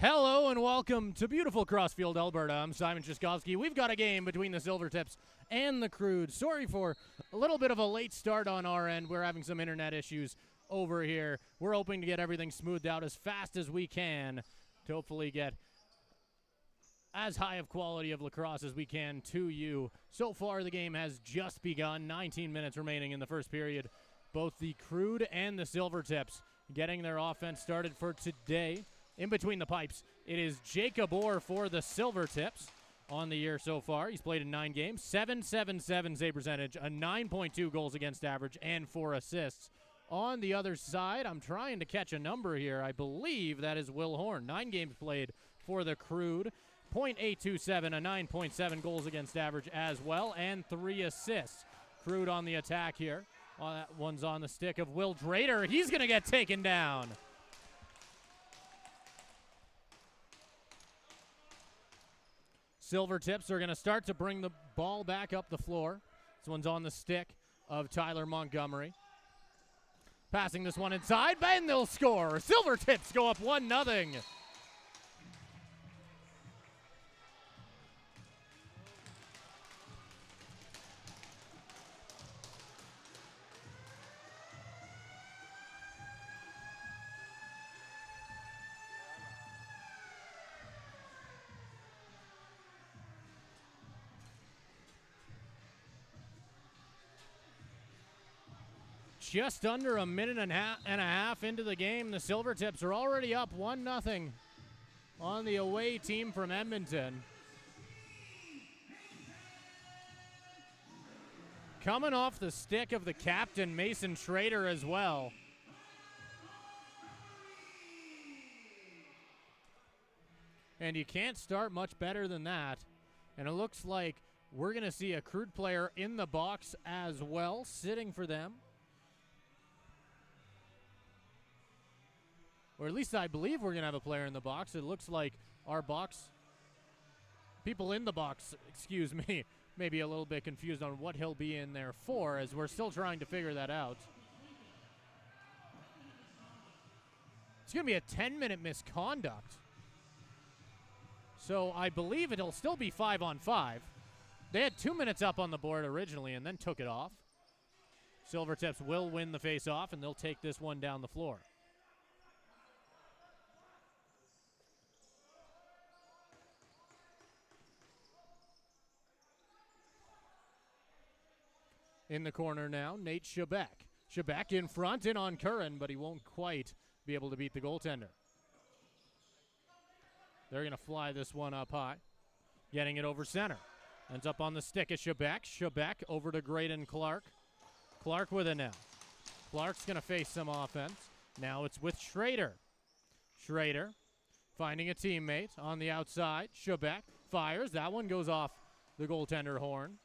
Hello and welcome to beautiful Crossfield, Alberta. I'm Simon Chaskovsky. We've got a game between the Silvertips and the Crude. Sorry for a little bit of a late start on our end. We're having some internet issues over here. We're hoping to get everything smoothed out as fast as we can to hopefully get as high of quality of lacrosse as we can to you. So far, the game has just begun. 19 minutes remaining in the first period. Both the Crude and the Silvertips getting their offense started for today. In between the pipes, it is Jacob Orr for the Silvertips on the year so far. He's played in 9 games, 7.77 save percentage, a 9.2 goals against average, and 4 assists. On the other side, I'm trying to catch a number here. I believe that is Will Horn. 9 games played for the Crude, .827, a 9.7 goals against average as well, and 3 assists. Crude on the attack here. That one's on the stick of Will Drader. He's going to get taken down. Silvertips are going to start to bring the ball back up the floor. This one's on the stick of Tyler Montgomery. Passing this one inside, and they'll score. Silvertips go up 1-0. Just under a minute and a half into the game, the Silvertips are already up 1-0 on the away team from Edmonton. Coming off the stick of the captain, Mason Schrader, as well. And you can't start much better than that. And it looks like we're going to see a Crude player in the box as well, sitting for them. Or at least I believe we're going to have a player in the box. It looks like our box, people in the box, excuse me, may be a little bit confused on what he'll be in there for, as we're still trying to figure that out. It's going to be a 10-minute misconduct. So I believe it'll still be 5-on-5. They had 2 minutes up on the board originally and then took it off. Silvertips will win the face-off, and they'll take this one down the floor. In the corner now, Nate Shebeck. Shebeck in front and on Curran, but he won't quite be able to beat the goaltender. They're going to fly this one up high. Getting it over center. Ends up on the stick of Shebeck. Shebeck over to Graydon Clark. Clark with it now. Clark's going to face some offense. Now it's with Schrader. Schrader finding a teammate on the outside. Shebeck fires. That one goes off the goaltender horn.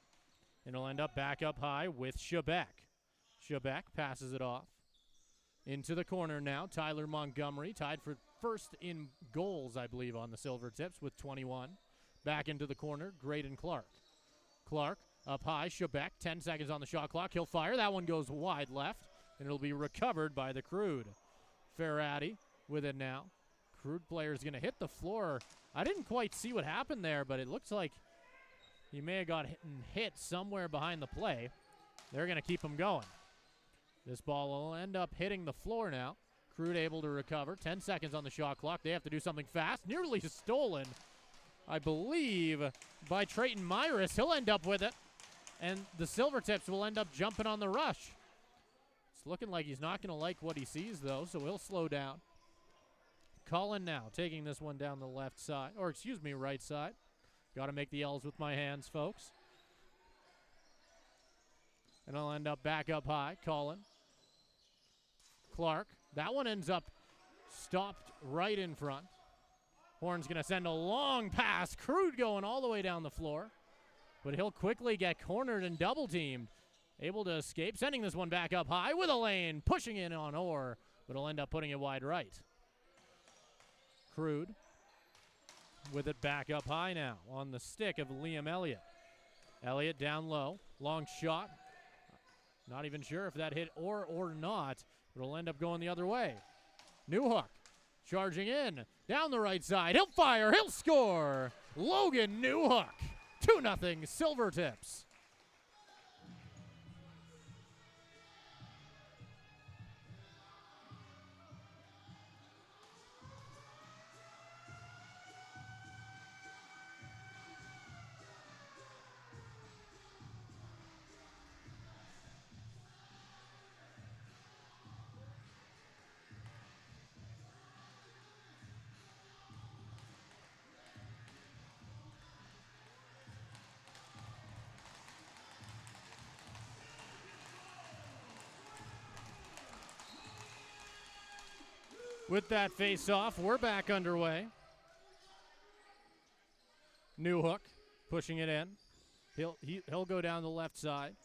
It'll end up back up high with Shebeck. Shebeck passes it off. Into the corner now. Tyler Montgomery tied for first in goals, I believe, on the Silvertips with 21. Back into the corner, Graydon Clark. Clark up high. Shebeck, 10 seconds on the shot clock. He'll fire. That one goes wide left, and it'll be recovered by the Crude. Ferrati with it now. Crude player is going to hit the floor. I didn't quite see what happened there, but it looks like he may have got hit somewhere behind the play. They're going to keep him going. This ball will end up hitting the floor now. Crude able to recover. 10 seconds on the shot clock. They have to do something fast. Nearly stolen, I believe, by Trayton Myris. He'll end up with it. And the Silvertips will end up jumping on the rush. It's looking like he's not going to like what he sees, though, so he'll slow down. Cullen now taking this one down the left side, or excuse me, right side. Got to make the L's with my hands, folks. And I'll end up back up high. Cullen. Clark. That one ends up stopped right in front. Horn's going to send a long pass. Crude going all the way down the floor. But he'll quickly get cornered and double-teamed. Able to escape. Sending this one back up high with a lane. Pushing in on Orr. But he'll end up putting it wide right. Crude with it back up high now on the stick of Liam Elliott. Elliott down low. Long shot. Not even sure if that hit or not. But it'll end up going the other way. Newhook charging in. Down the right side. He'll fire. He'll score. Logan Newhook. 2-0 Silvertips. With that face-off, we're back underway. Newhook pushing it in. He'll go down the left side.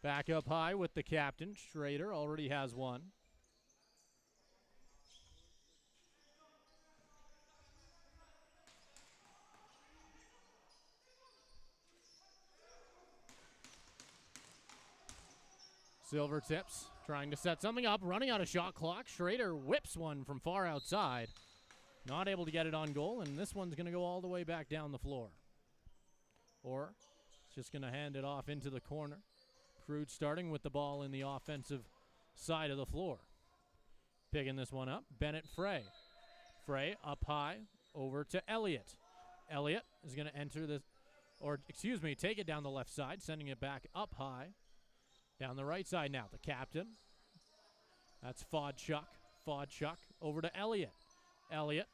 Back up high with the captain. Schrader already has one. Silvertips trying to set something up, running out of shot clock. Schrader whips one from far outside. Not able to get it on goal, and this one's going to go all the way back down the floor. Or just going to hand it off into the corner. Crude starting with the ball in the offensive side of the floor. Picking this one up, Bennett Frey. Frey up high, over to Elliott. Elliott is going to enter this, or excuse me, take it down the left side, sending it back up high. Down the right side now, the captain. That's Fodchuk. Fodchuk over to Elliott. Elliott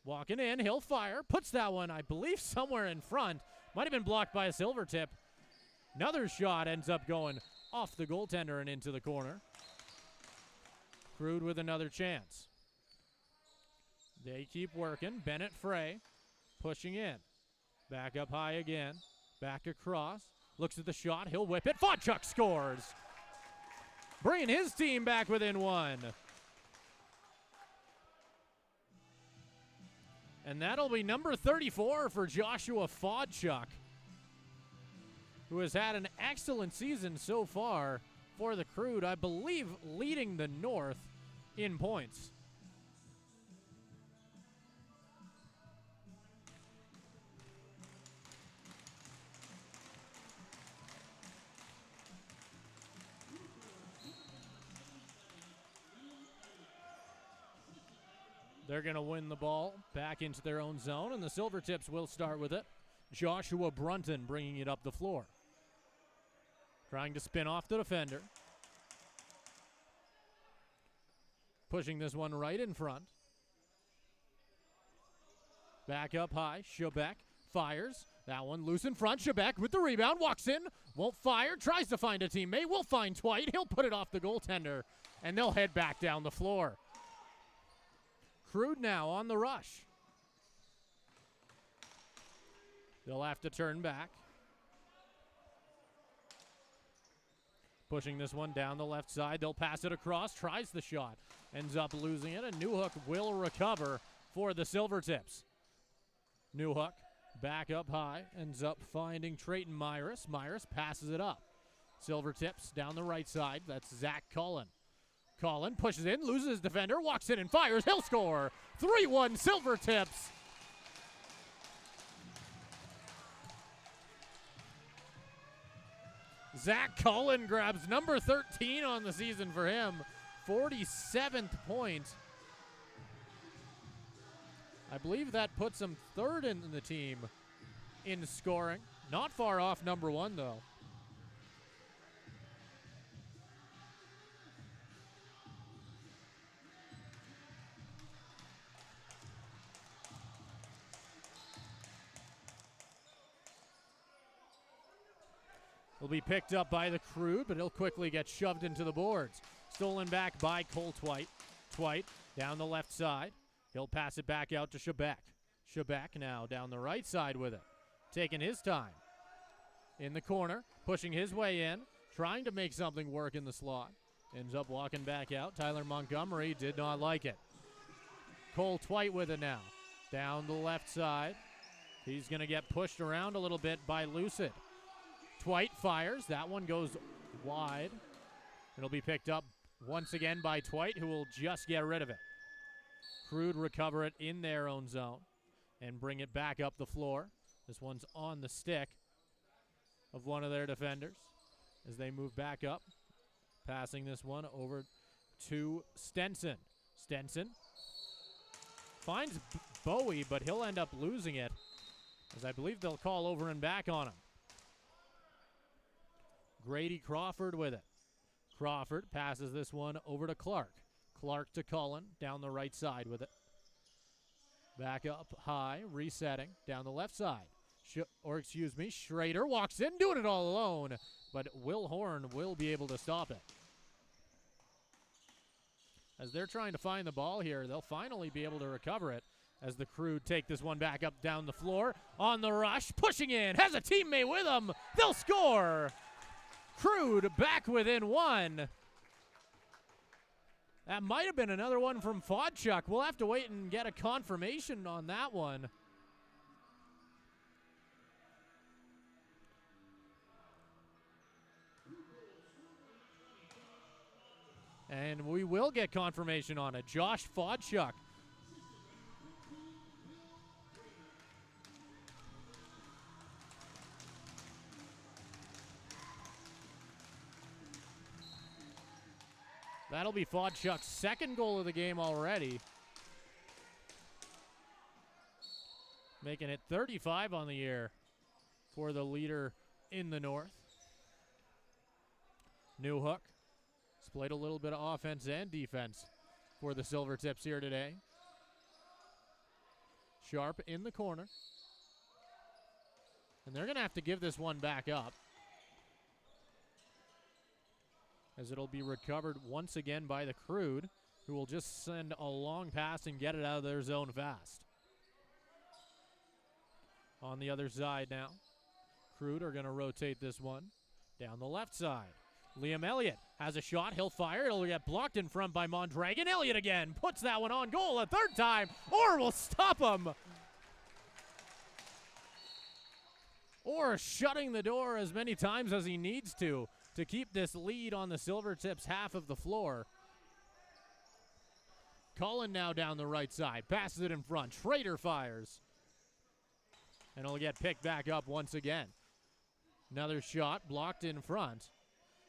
walking in, he'll fire, puts that one, I believe, somewhere in front. Might have been blocked by a Silvertip. Another shot ends up going off the goaltender and into the corner. Crude with another chance. They keep working. Bennett Frey pushing in. Back up high again. Back across. Looks at the shot. He'll whip it. Fodchuk scores. Bringing his team back within one. And that'll be number 34 for Joshua Fodchuk, who has had an excellent season so far for the Crude, I believe leading the North in points. They're going to win the ball back into their own zone, and the Silvertips will start with it. Joshua Brunton bringing it up the floor. Trying to spin off the defender. Pushing this one right in front. Back up high. Shebeck fires. That one loose in front. Shebeck with the rebound. Walks in. Won't fire. Tries to find a teammate. Will find Twite. He'll put it off the goaltender. And they'll head back down the floor. Crude now on the rush. They'll have to turn back. Pushing this one down the left side. They'll pass it across. Tries the shot. Ends up losing it. And Newhook will recover for the Silvertips. Newhook back up high. Ends up finding Trayton Myris. Myris passes it up. Silvertips down the right side. That's Zach Cullen. Cullen pushes in, loses his defender, walks in and fires. He'll score. 3-1 Silvertips. Zach Cullen grabs number 13 on the season for him. 47th point. I believe that puts him third in the team in scoring. Not far off number one, though. Will be picked up by the Crude, but he'll quickly get shoved into the boards. Stolen back by Cole Twite. Twite down the left side. He'll pass it back out to Shebeck. Shebeck now down the right side with it. Taking his time. In the corner, pushing his way in. Trying to make something work in the slot. Ends up walking back out. Tyler Montgomery did not like it. Cole Twite with it now. Down the left side. He's going to get pushed around a little bit by Lucid. Twite fires. That one goes wide. It'll be picked up once again by Twite, who will just get rid of it. Crude recover it in their own zone and bring it back up the floor. This one's on the stick of one of their defenders as they move back up. Passing this one over to Stenson. Stenson finds Bowie, but he'll end up losing it, as I believe they'll call over and back on him. Grady Crawford with it. Crawford passes this one over to Clark. Clark to Cullen down the right side with it. Back up high, resetting down the left side. Schrader walks in, doing it all alone, but Will Horn will be able to stop it. As they're trying to find the ball here, they'll finally be able to recover it as the Crude take this one back up down the floor. On the rush, pushing in, has a teammate with them. They'll score. Crude back within one. That might have been another one from Fodchuk. We'll have to wait and get a confirmation on that one. And we will get confirmation on it. Josh Fodchuk. That'll be Fodchuk's second goal of the game already. Making it 35 on the year for the leader in the north. Newhook. Played a little bit of offense and defense for the Silvertips here today. Sharp in the corner. And they're going to have to give this one back up, as it'll be recovered once again by the Crude, who will just send a long pass and get it out of their zone fast. On the other side now, Crude are going to rotate this one down the left side. Liam Elliott has a shot. He'll fire. It'll get blocked in front by Mondragon. Elliott again puts that one on goal a third time, or will stop him. Or shutting the door as many times as he needs to keep this lead on the Silvertips half of the floor. Cullen now down the right side. Passes it in front. Schrader fires. And it'll get picked back up once again. Another shot blocked in front,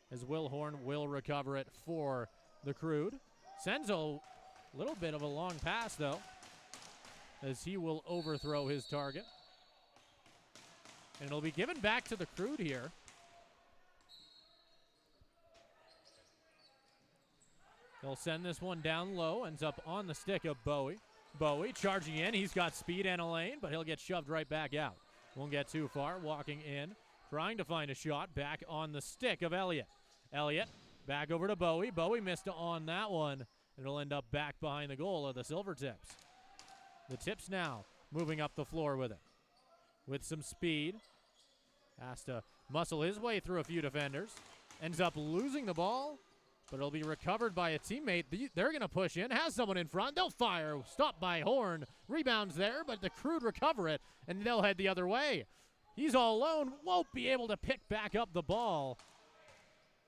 as Will Horn will recover it for the Crude. Sends a little bit of a long pass, though, as he will overthrow his target. And it'll be given back to the Crude here. They'll send this one down low, ends up on the stick of Bowie. Bowie charging in. He's got speed and a lane, but he'll get shoved right back out. Won't get too far. Walking in, trying to find a shot. Back on the stick of Elliott. Elliott back over to Bowie. Bowie missed on that one. It'll end up back behind the goal of the Silvertips. The Tips now moving up the floor with it. With some speed. Has to muscle his way through a few defenders. Ends up losing the ball, but it'll be recovered by a teammate. They're going to push in. Has someone in front. They'll fire. Stopped by Horn. Rebounds there, but the Crude recover it, and they'll head the other way. He's all alone. Won't be able to pick back up the ball.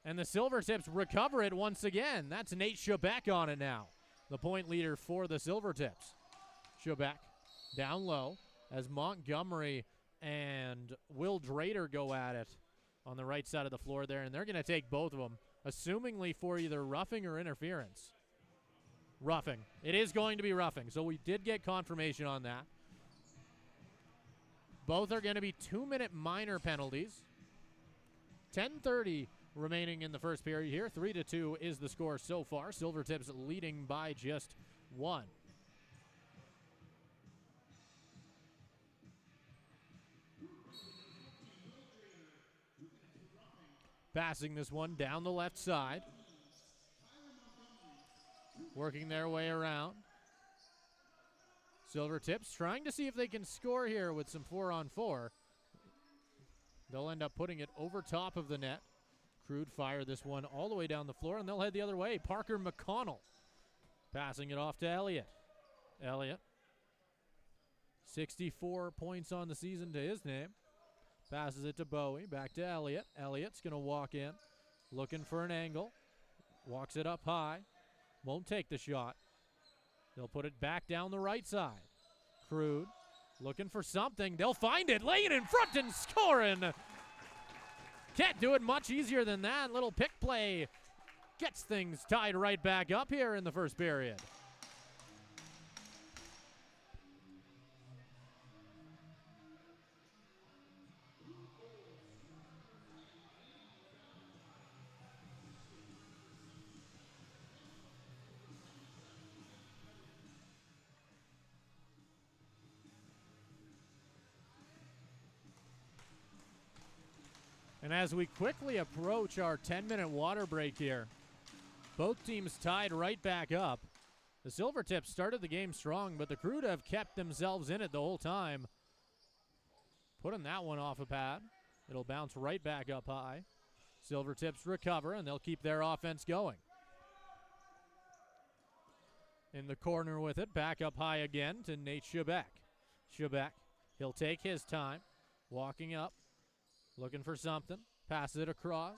And the Silvertips recover it once again. That's Nate Shebeck on it now, the point leader for the Silvertips. Shebeck down low as Montgomery and Will Drader go at it on the right side of the floor there, and they're going to take both of them, assumingly for either roughing or interference. Roughing. It is going to be roughing, so we did get confirmation on that. Both are going to be 2-minute minor penalties. 10:30 remaining in the first period here. 3-2 is the score so far. Silvertips leading by just one. Passing this one down the left side. Working their way around. Silvertips trying to see if they can score here with some 4-on-4. They'll end up putting it over top of the net. Crude fire this one all the way down the floor, and they'll head the other way. Parker McConnell passing it off to Elliott. Elliott, 64 points on the season to his name. Passes it to Bowie, back to Elliott. Elliott's going to walk in, looking for an angle. Walks it up high. Won't take the shot. They'll put it back down the right side. Crude looking for something. They'll find it, laying in front and scoring. Can't do it much easier than that. Little pick play gets things tied right back up here in the first period. And as we quickly approach our 10-minute water break here, both teams tied right back up. The Silvertips started the game strong, but the Crude have kept themselves in it the whole time. Putting that one off a pad. It'll bounce right back up high. Silvertips recover, and they'll keep their offense going. In the corner with it, back up high again to Nate Shebeck. Shebeck, he'll take his time, walking up. Looking for something. Passes it across.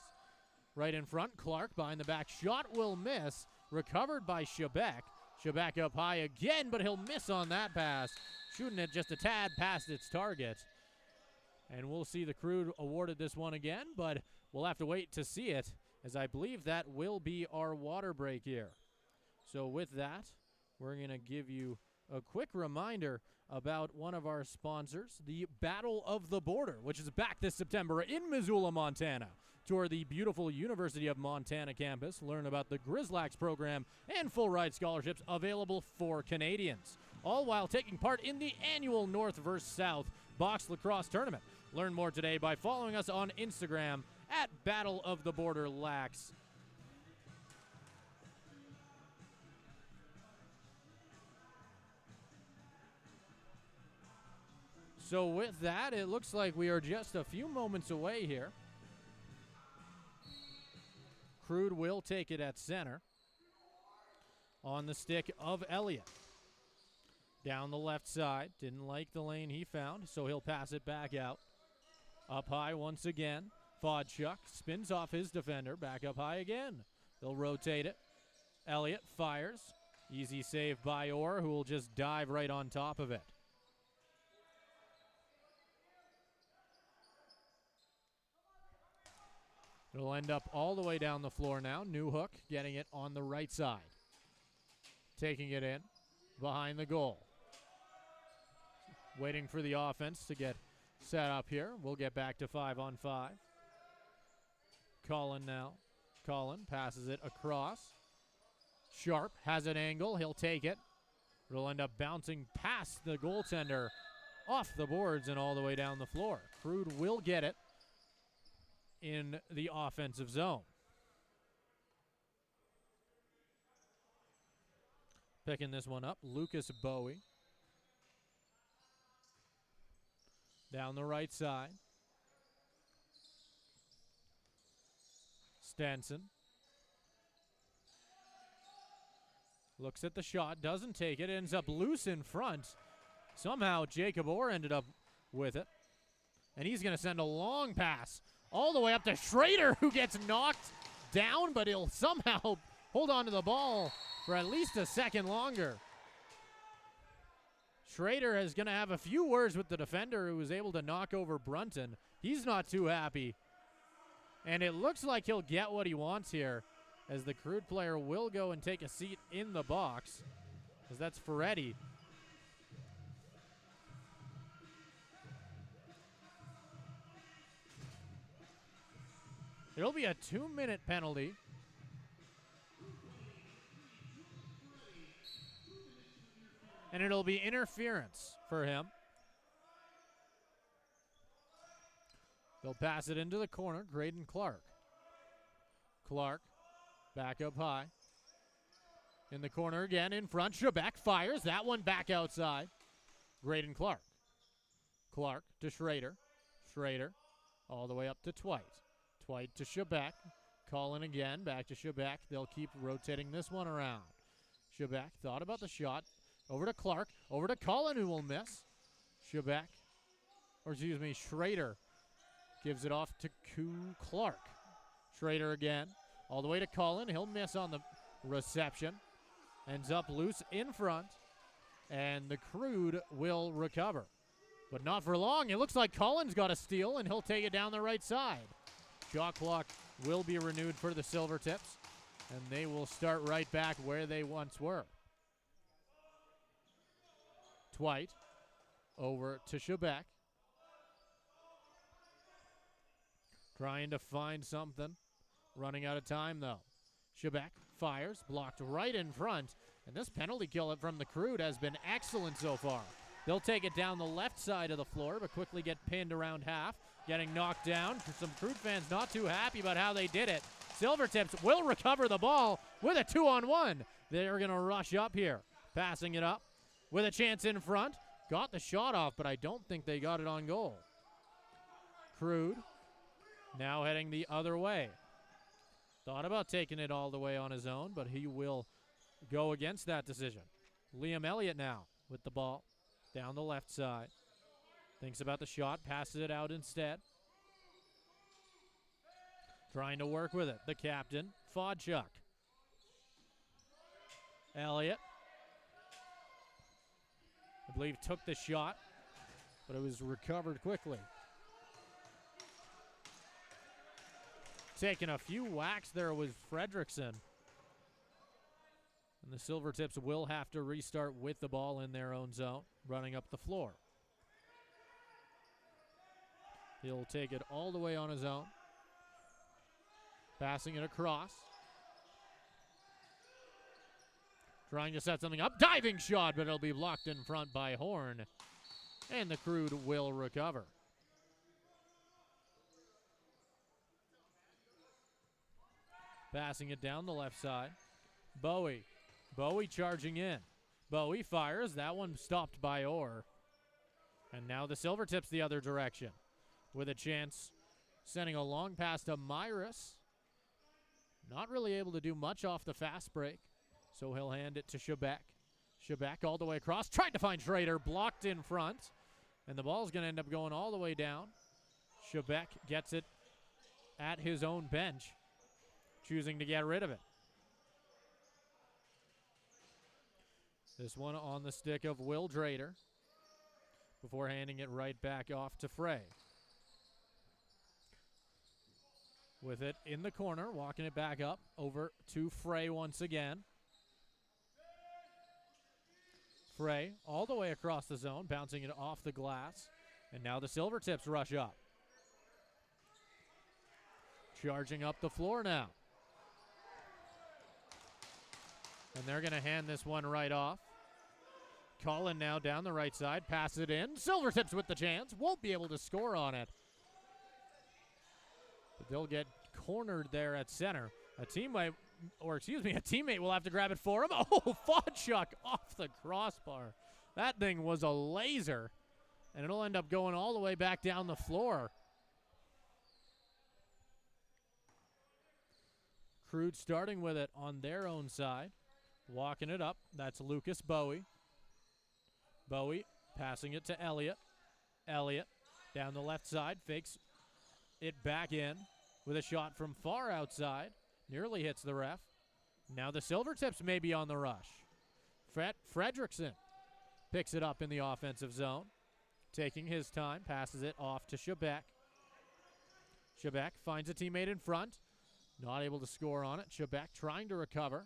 Right in front. Clark behind the back. Shot will miss. Recovered by Shebeck. Shebeck up high again, but he'll miss on that pass. Shooting it just a tad past its target. And we'll see the Crude awarded this one again, but we'll have to wait to see it, as I believe that will be our water break here. So with that, we're going to give you a quick reminder about one of our sponsors, the Battle of the Border, which is back this September in Missoula, Montana. Tour the beautiful University of Montana campus, learn about the GRIZLAX program, and full ride scholarships available for Canadians, all while taking part in the annual North vs. South Box Lacrosse Tournament. Learn more today by following us on Instagram at Battle of the Border Lax. So with that, it looks like we are just a few moments away here. Crude will take it at center. On the stick of Elliott. Down the left side. Didn't like the lane he found, so he'll pass it back out. Up high once again. Fodchuk spins off his defender. Back up high again. They'll rotate it. Elliott fires. Easy save by Orr, who will just dive right on top of it. It'll end up all the way down the floor now. Newhook getting it on the right side. Taking it in behind the goal. Waiting for the offense to get set up here. We'll get back to 5-on-5. Collin now. Collin passes it across. Sharp has an angle. He'll take it. It'll end up bouncing past the goaltender, off the boards and all the way down the floor. Crude will get it in the offensive zone. Picking this one up, Lucas Bowie. Down the right side. Stenson. Looks at the shot, doesn't take it, ends up loose in front. Somehow Jacob Orr ended up with it. And he's going to send a long pass all the way up to Schrader, who gets knocked down, but he'll somehow hold on to the ball for at least a second longer. Schrader is going to have a few words with the defender, who was able to knock over Brunton. He's not too happy. And it looks like he'll get what he wants here, as the Crude player will go and take a seat in the box, as that's Ferretti. It'll be a 2-minute penalty. And it'll be interference for him. They'll pass it into the corner. Graydon Clark. Clark back up high. In the corner again, in front. Shebeck fires. That one back outside. Graydon Clark. Clark to Schrader. Schrader all the way up to Twite. Twite to Shebeck. Collin again. Back to Shebeck. They'll keep rotating this one around. Shebeck thought about the shot. Over to Clark. Over to Collin, who will miss. Shebeck. Or excuse me, Schrader gives it off to Clark. Schrader again. All the way to Collin. He'll miss on the reception. ends up loose in front, and the Crude will recover. But not for long. It looks like Collins got a steal, and he'll take it down the right side. Shot clock will be renewed for the Silvertips, and they will start right back where they once were. Twite over to Shebeck. Trying to find something. Running out of time, though. Shebeck fires, blocked right in front, and this penalty kill from the Crude has been excellent so far. They'll take it down the left side of the floor, but quickly get pinned around half. Getting knocked down. Some Crude fans not too happy about how they did it. Silvertips will recover the ball with a 2-on-1. They're going to rush up here. Passing it up with a chance in front. Got the shot off, but I don't think they got it on goal. Crude now heading the other way. Thought about taking it all the way on his own, but he will go against that decision. Liam Elliott now with the ball down the left side. Thinks about the shot, passes it out instead. Trying to work with it. The captain, Fodchuk. Elliott, I believe, took the shot, but it was recovered quickly. Taking a few whacks there was Fredrickson. And the Silvertips will have to restart with the ball in their own zone, running up the floor. He'll take it all the way on his own. Passing it across. Trying to set something up. Diving shot, but it'll be blocked in front by Horn. And the Crude will recover. Passing it down the left side. Bowie. Bowie charging in. Bowie fires. That one stopped by Orr. And now the Silvertips the other direction. With a chance, sending a long pass to Myris. Not really able to do much off the fast break, so he'll hand it to Shebeck. Shebeck all the way across, tried to find Schrader, blocked in front, and the ball's going to end up going all the way down. Shebeck gets it at his own bench, choosing to get rid of it. This one on the stick of Will Drader before handing it right back off to Frey. With it in the corner, walking it back up over to Frey once again. Frey all the way across the zone, bouncing it off the glass. And now the Silvertips rush up. Charging up the floor now. And they're going to hand this one right off. Collin now down the right side, pass it in. Silvertips with the chance, won't be able to score on it. But they'll get cornered there at center. A teammate will have to grab it for him. Oh, Fodchuk off the crossbar. That thing was a laser. And it'll end up going all the way back down the floor. Crude starting with it on their own side. Walking it up. That's Lucas Bowie. Bowie passing it to Elliott. Elliott down the left side. Fakes it back in with a shot from far outside. Nearly hits the ref. Now the Silvertips may be on the rush. Fredrickson picks it up in the offensive zone. Taking his time. Passes it off to Shebeck. Shebeck finds a teammate in front. Not able to score on it. Shebeck trying to recover.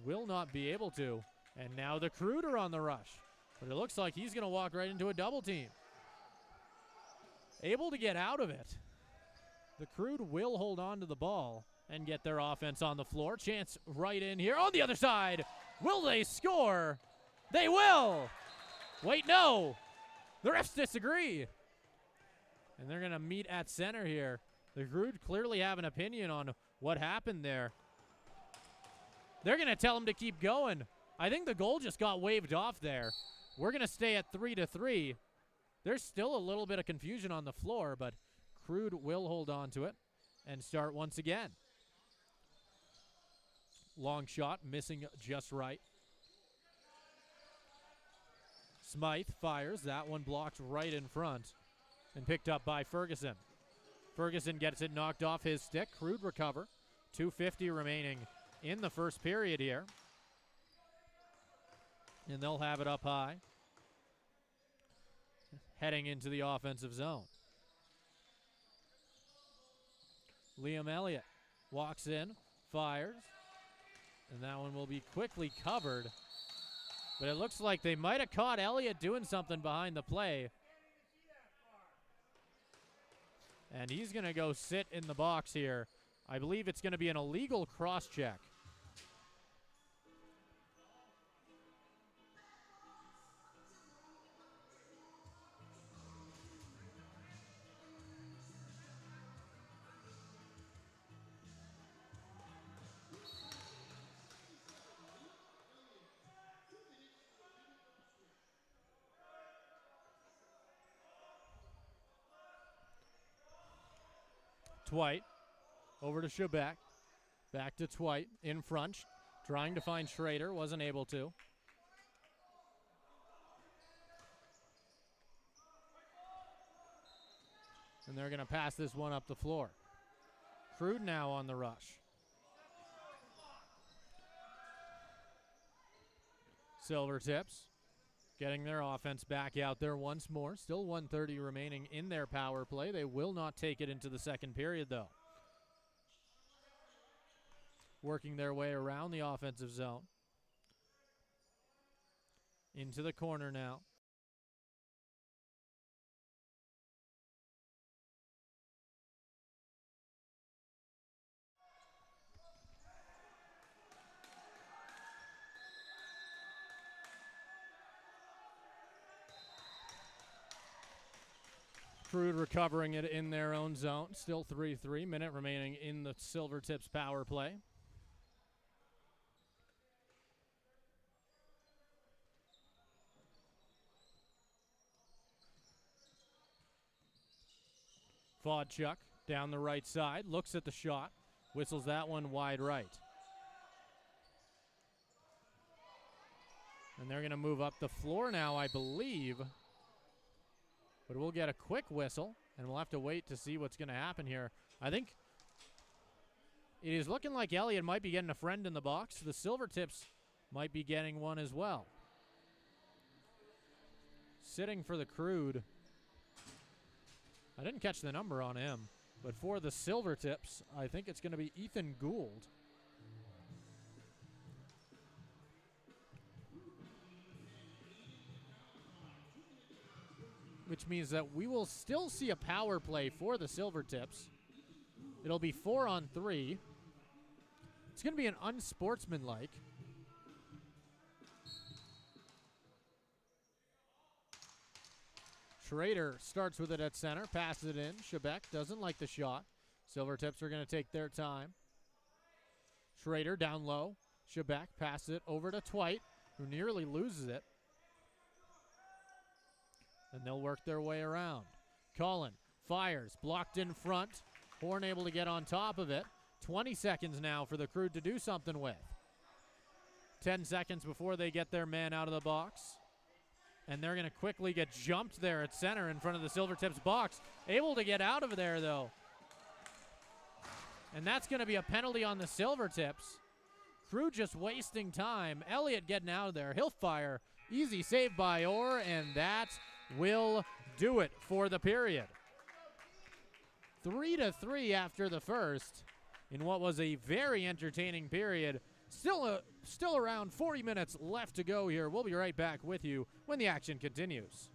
Will not be able to. And now the Crude are on the rush. But it looks like he's going to walk right into a double team. Able to get out of it. The Crude will hold on to the ball and get their offense on the floor. Chance right in here on the other side. Will they score? They will. Wait, no. The refs disagree. And they're going to meet at center here. The Crude clearly have an opinion on what happened there. They're going to tell him to keep going. I think the goal just got waved off there. We're going to stay at 3-3. There's still a little bit of confusion on the floor, but Crude will hold on to it and start once again. Long shot, missing just right. Smythe fires. That one blocked right in front and picked up by Ferguson. Ferguson gets it knocked off his stick. Crude recover. 2:50 remaining in the first period here. And they'll have it up high, heading into the offensive zone. Liam Elliott walks in, fires, and that one will be quickly covered. But it looks like they might have caught Elliott doing something behind the play. And he's going to go sit in the box here. I believe it's going to be an illegal cross-check. Twite over to Shebeck. Back to Twite in front. Trying to find Schrader. Wasn't able to. And they're going to pass this one up the floor. Crude now on the rush. Silvertips getting their offense back out there once more. Still 1:30 remaining in their power play. They will not take it into the second period, though. Working their way around the offensive zone. Into the corner now. Crude recovering it in their own zone. Still 3-3. Minute remaining in the Silvertips power play. Vodchuk down the right side. Looks at the shot. Whistles that one wide right. And they're going to move up the floor now, I believe. But we'll get a quick whistle, and we'll have to wait to see what's going to happen here. I think it is looking like Elliott might be getting a friend in the box. The Silvertips might be getting one as well. Sitting for the Crude. I didn't catch the number on him, but for the Silvertips, I think it's going to be Ethan Gould. Which means that we will still see a power play for the Silvertips. It'll be 4-on-3. It's going to be an unsportsmanlike. Schrader starts with it at center, passes it in. Shebeck doesn't like the shot. Silvertips are going to take their time. Schrader down low. Shebeck passes it over to Twite, who nearly loses it. And they'll work their way around. Cullen fires, blocked in front. Horn able to get on top of it. 20 seconds now for the Crude to do something with. 10 seconds before they get their man out of the box. And they're going to quickly get jumped there at center in front of the Silvertips box. Able to get out of there, though. And that's going to be a penalty on the Silvertips. Crude just wasting time. Elliott getting out of there. He'll fire. Easy save by Orr, and that will do it for the period. 3-3 after the first in what was a very entertaining period. Still around 40 minutes left to go here. We'll be right back with you when the action continues.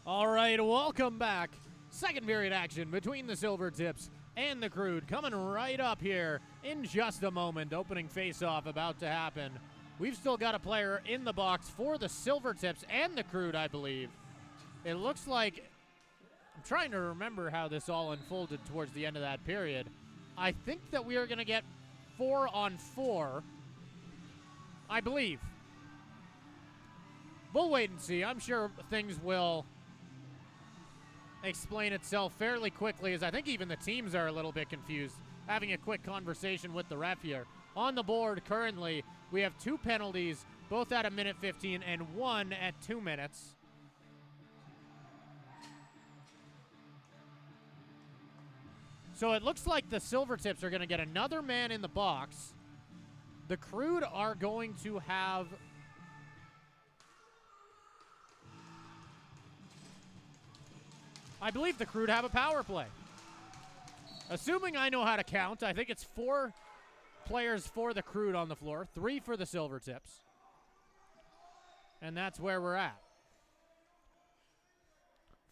All right, welcome back. Second period action between the Silvertips and the Crude coming right up here in just a moment. Opening face-off about to happen. We've still got a player in the box for the Silvertips and the Crude, I believe. It looks like, I'm trying to remember how this all unfolded towards the end of that period. I think that we are going to get 4-on-4, I believe. We'll wait and see. I'm sure things will explain itself fairly quickly, as I think even the teams are a little bit confused. Having a quick conversation with the ref here. On the board currently, we have 2 penalties, both at 1:15 and 1 at 2 minutes. So it looks like the Silvertips are going to get another man in the box. The Crude are going to have I believe the Crude have a power play. Assuming I know how to count, I think it's 4 players for the Crude on the floor, 3 for the Silvertips. And that's where we're at.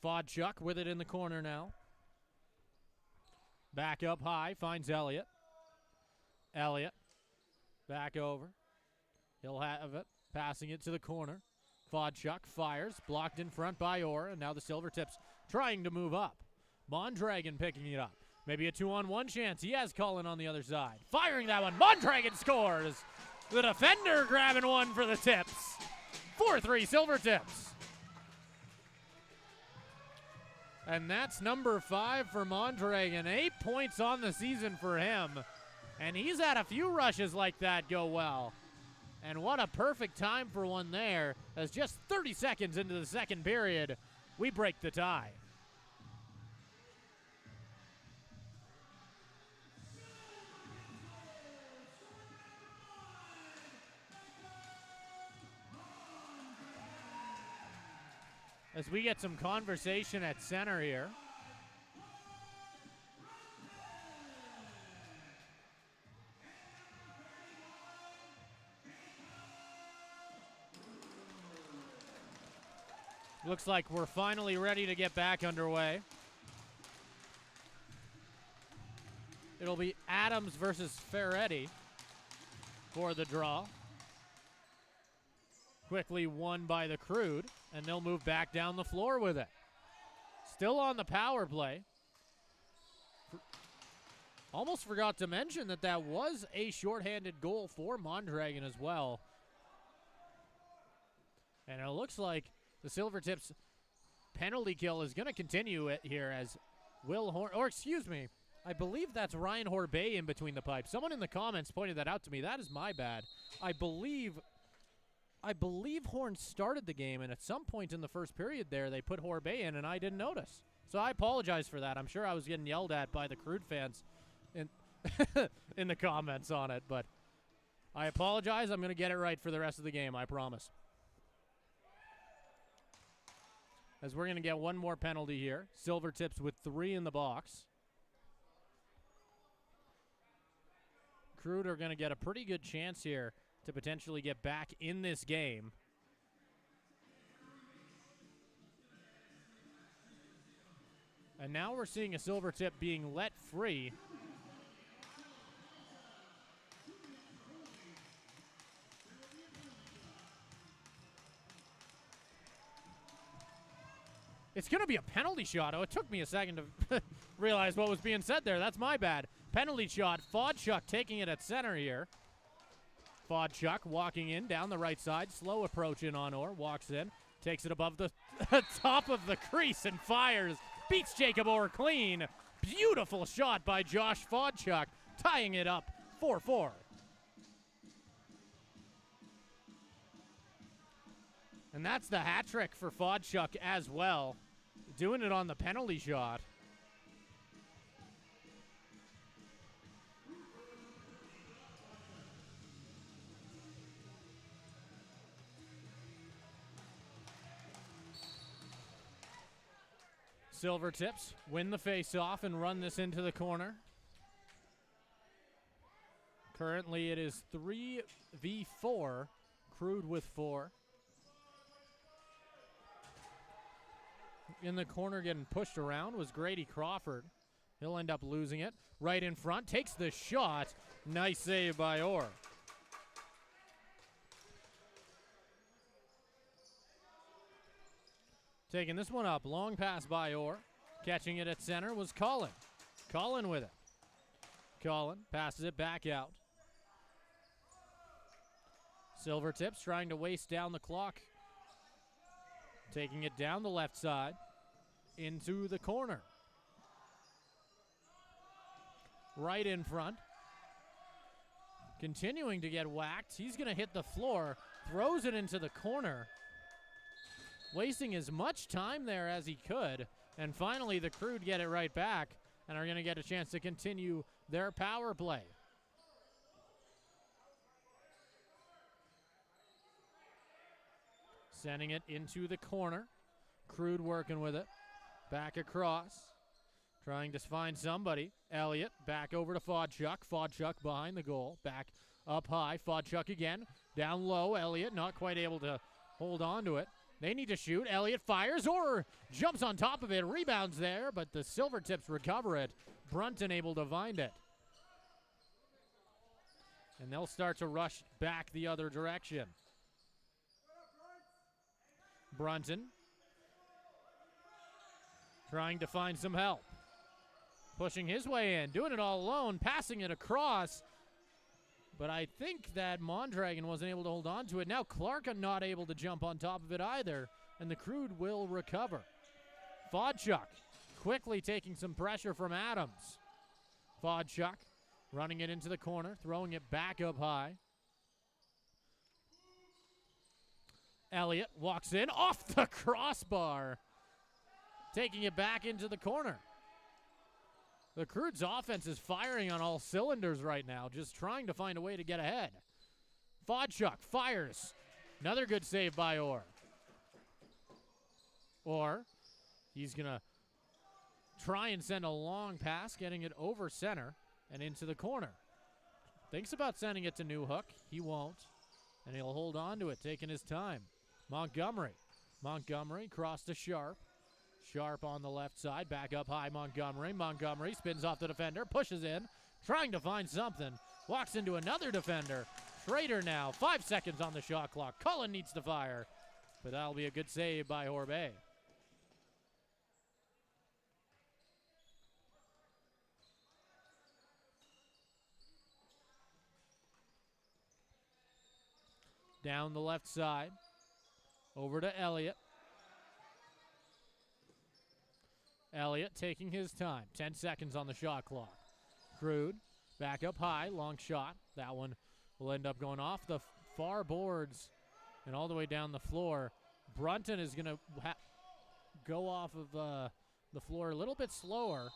Fodchuk with it in the corner now. Back up high, finds Elliott. Elliott, back over. He'll have it, passing it to the corner. Fodchuk fires, blocked in front by Orr, and now the Silvertips trying to move up. Mondragon picking it up. Maybe a 2-on-1 chance. He has Cullen on the other side. Firing that one. Mondragon scores. The defender grabbing one for the Tips. 4-3 Silvertips. And that's number 5 for Mondragon. 8 points on the season for him. And he's had a few rushes like that go well. And what a perfect time for one there, as just 30 seconds into the second period, we break the tie. As we get some conversation at center here. Looks like we're finally ready to get back underway. It'll be Adams versus Ferretti for the draw. Quickly won by the Crude, and they'll move back down the floor with it. Still on the power play. Almost forgot to mention that that was a shorthanded goal for Mondragon as well. And it looks like the Silvertips penalty kill is going to continue it here as Will Horn, or excuse me, I believe that's Ryan Horbay in between the pipes. Someone in the comments pointed that out to me. That is my bad. I believe Horn started the game, and at some point in the first period there, they put Horbay in, and I didn't notice. So I apologize for that. I'm sure I was getting yelled at by the Crude fans in, in the comments on it, but I apologize. I'm going to get it right for the rest of the game, I promise. As we're going to get one more penalty here. Silvertips with 3 in the box. Crude are going to get a pretty good chance here to potentially get back in this game. And now we're seeing a Silvertip being let free. It's going to be a penalty shot. Oh, it took me a second to realize what was being said there. That's my bad. Penalty shot. Fodchuk taking it at center here. Fodchuk walking in down the right side. Slow approach in on Orr. Walks in. Takes it above the top of the crease and fires. Beats Jacob Orr clean. Beautiful shot by Josh Fodchuk. Tying it up 4-4. And that's the hat trick for Fodchuk as well. Doing it on the penalty shot. Silvertips win the face-off and run this into the corner. Currently it is 3v4. Crude with 4. In the corner getting pushed around was Grady Crawford. He'll end up losing it. Right in front, takes the shot. Nice save by Orr. Taking this one up, long pass by Orr. Catching it at center was Collin. Collin with it. Collin passes it back out. Silvertips trying to waste down the clock. Taking it down the left side into the corner. Right in front. Continuing to get whacked. He's going to hit the floor. Throws it into the corner. Wasting as much time there as he could. And finally the Crude get it right back and are going to get a chance to continue their power play. Sending it into the corner. Crude working with it. Back across. Trying to find somebody. Elliott back over to Fodchuk. Fodchuk behind the goal. Back up high. Fodchuk again. Down low. Elliott not quite able to hold on to it. They need to shoot. Elliott fires or jumps on top of it. Rebounds there, but the Silvertips recover it. Brunton able to find it. And they'll start to rush back the other direction. Brunton trying to find some help. Pushing his way in, doing it all alone, passing it across. But I think that Mondragon wasn't able to hold on to it. Now Clark not able to jump on top of it either, and the Crude will recover. Fodchuk quickly taking some pressure from Adams. Fodchuk running it into the corner, throwing it back up high. Elliott walks in off the crossbar, taking it back into the corner. The Crude's offense is firing on all cylinders right now, just trying to find a way to get ahead. Fodchuk fires. Another good save by Orr. Orr, he's going to try and send a long pass, getting it over center and into the corner. Thinks about sending it to Newhook. He won't, and he'll hold on to it, taking his time. Montgomery. Montgomery cross to Sharp. Sharp on the left side, back up high, Montgomery. Montgomery spins off the defender, pushes in, trying to find something. Walks into another defender. Schrader now, 5 seconds on the shot clock. Cullen needs to fire, but that'll be a good save by Horbay. Down the left side, over to Elliott. Elliott taking his time. 10 seconds on the shot clock. Crude back up high. Long shot. That one will end up going off the far boards and all the way down the floor. Brunton is going to go off of the floor a little bit slower.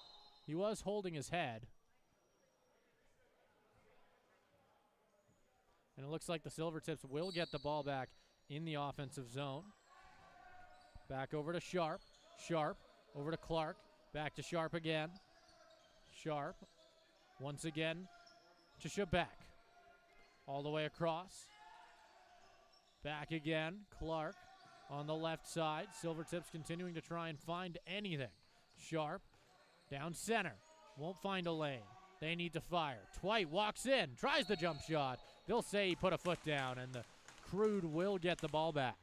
He was holding his head. And it looks like the Silvertips will get the ball back in the offensive zone. Back over to Sharp. Sharp. Over to Clark, back to Sharp again. Sharp, once again to Shebeck. All the way across. Back again, Clark on the left side. Silvertips continuing to try and find anything. Sharp, down center, won't find a lane. They need to fire. Twite walks in, tries the jump shot. They'll say he put a foot down, and the Crude will get the ball back.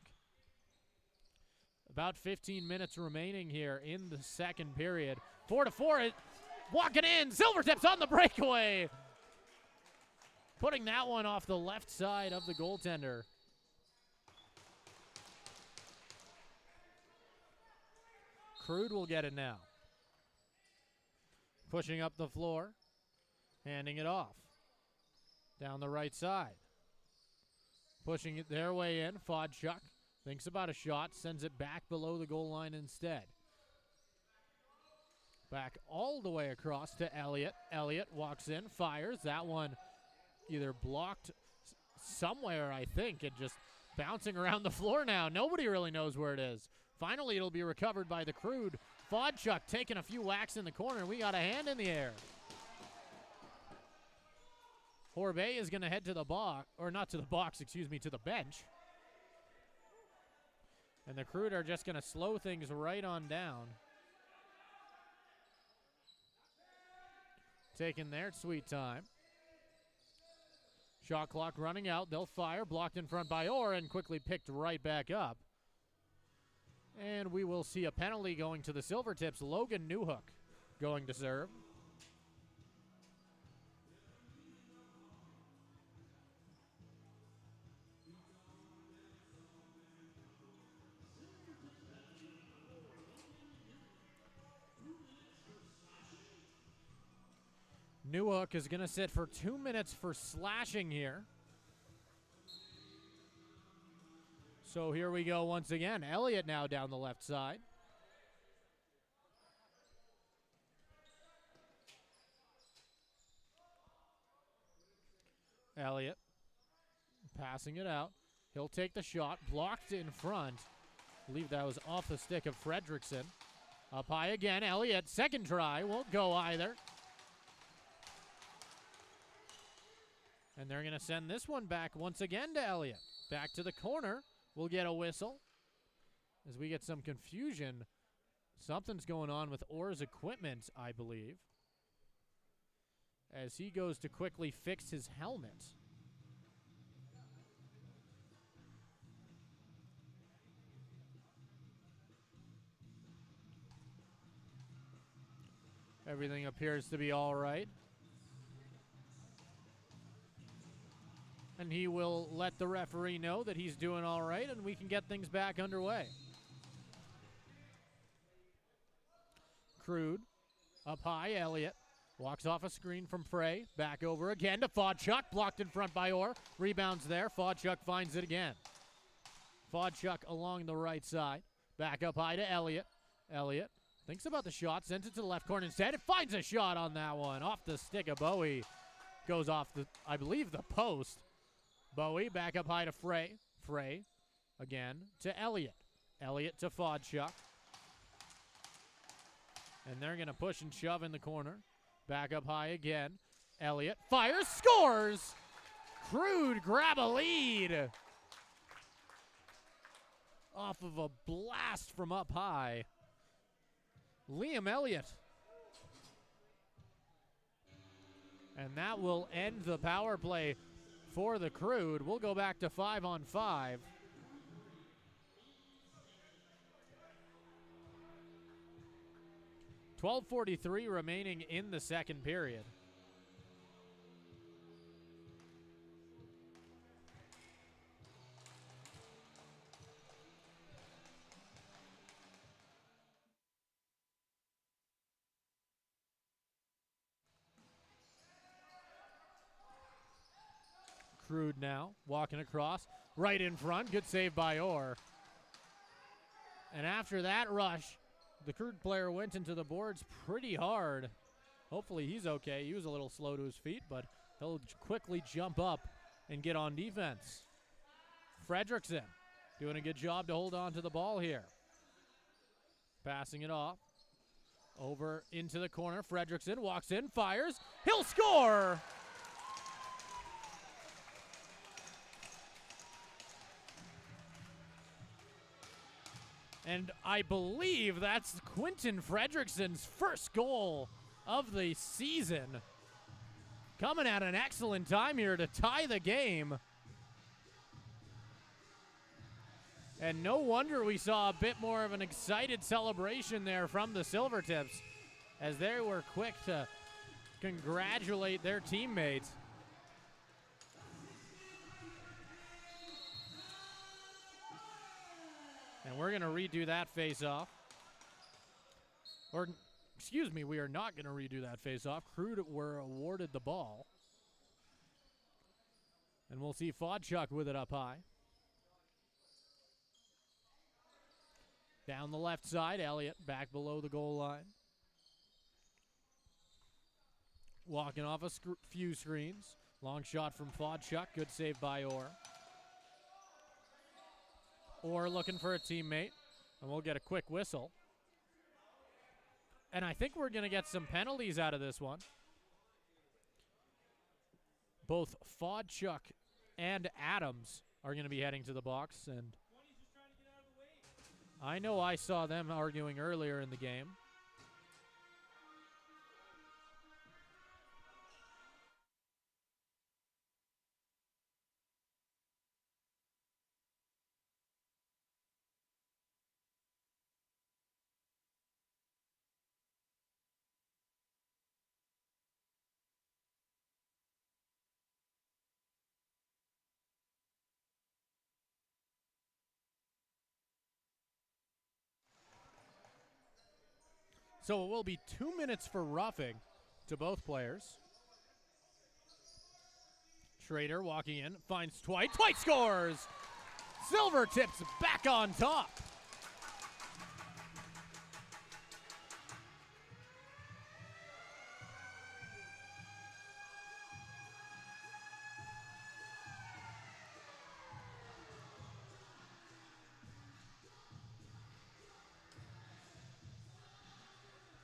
About 15 minutes remaining here in the second period. 4-4, walking in. Silvertips on the breakaway. Putting that one off the left side of the goaltender. Crude will get it now. Pushing up the floor. Handing it off. Down the right side. Pushing it their way in. Fodchuk. Thinks about a shot, sends it back below the goal line instead. Back all the way across to Elliott. Elliott walks in, fires. That one either blocked somewhere, I think, and just bouncing around the floor now. Nobody really knows where it is. Finally, it'll be recovered by the Crude. Fodchuk taking a few whacks in the corner. We got a hand in the air. Horbay is going to head to the box, or not to the box, excuse me, to the bench. And the Crude are just going to slow things right on down. Taking their sweet time. Shot clock running out. They'll fire. Blocked in front by Orr and quickly picked right back up. And we will see a penalty going to the Silvertips. Logan Newhook going to serve. Newhook is going to sit for 2 minutes for slashing here. So here we go once again. Elliott now down the left side. Elliott passing it out. He'll take the shot. Blocked in front. I believe that was off the stick of Fredrickson. Up high again. Elliott, second try. Won't go either. And they're going to send this one back once again to Elliott. Back to the corner. We'll get a whistle. As we get some confusion. Something's going on with Orr's equipment, I believe. As he goes to quickly fix his helmet. Everything appears to be all right. And he will let the referee know that he's doing all right and we can get things back underway. Crude, up high, Elliott. Walks off a screen from Frey. Back over again to Fodchuk. Blocked in front by Orr. Rebounds there. Fodchuk finds it again. Fodchuk along the right side. Back up high to Elliott. Elliott thinks about the shot. Sends it to the left corner instead. It finds a shot on that one. Off the stick of Bowie. Goes off the, I believe, the post. Bowie back up high to Frey. Frey again to Elliott. Elliott to Fodchuk. And they're going to push and shove in the corner. Back up high again. Elliott fires, scores! Crude grab a lead. Off of a blast from up high. Liam Elliott. And that will end the power play for the Crude. We'll go back to 5-on-5. .12:43 remaining in the second period. Crude now, walking across, right in front. Good save by Orr. And after that rush, the Crude player went into the boards pretty hard. Hopefully he's okay. He was a little slow to his feet, but he'll quickly jump up and get on defense. Fredrickson doing a good job to hold on to the ball here. Passing it off. Over into the corner. Fredrickson walks in, fires. He'll score! And I believe that's Quinton Fredrickson's first goal of the season. Coming at an excellent time here to tie the game. And no wonder we saw a bit more of an excited celebration there from the Silvertips as they were quick to congratulate their teammates. And we're going to redo that face-off. Or, excuse me, we are not going to redo that face-off. Crude were awarded the ball. And we'll see Fodchuk with it up high. Down the left side, Elliott back below the goal line. Walking off a few screens. Long shot from Fodchuk. Good save by Orr. Orr looking for a teammate. And we'll get a quick whistle. And I think we're going to get some penalties out of this one. Both Fodchuk and Adams are going to be heading to the box. And I know I saw them arguing earlier in the game. So it will be 2 minutes for roughing to both players. Schrader walking in, finds Twite. Twite scores! Silvertips back on top.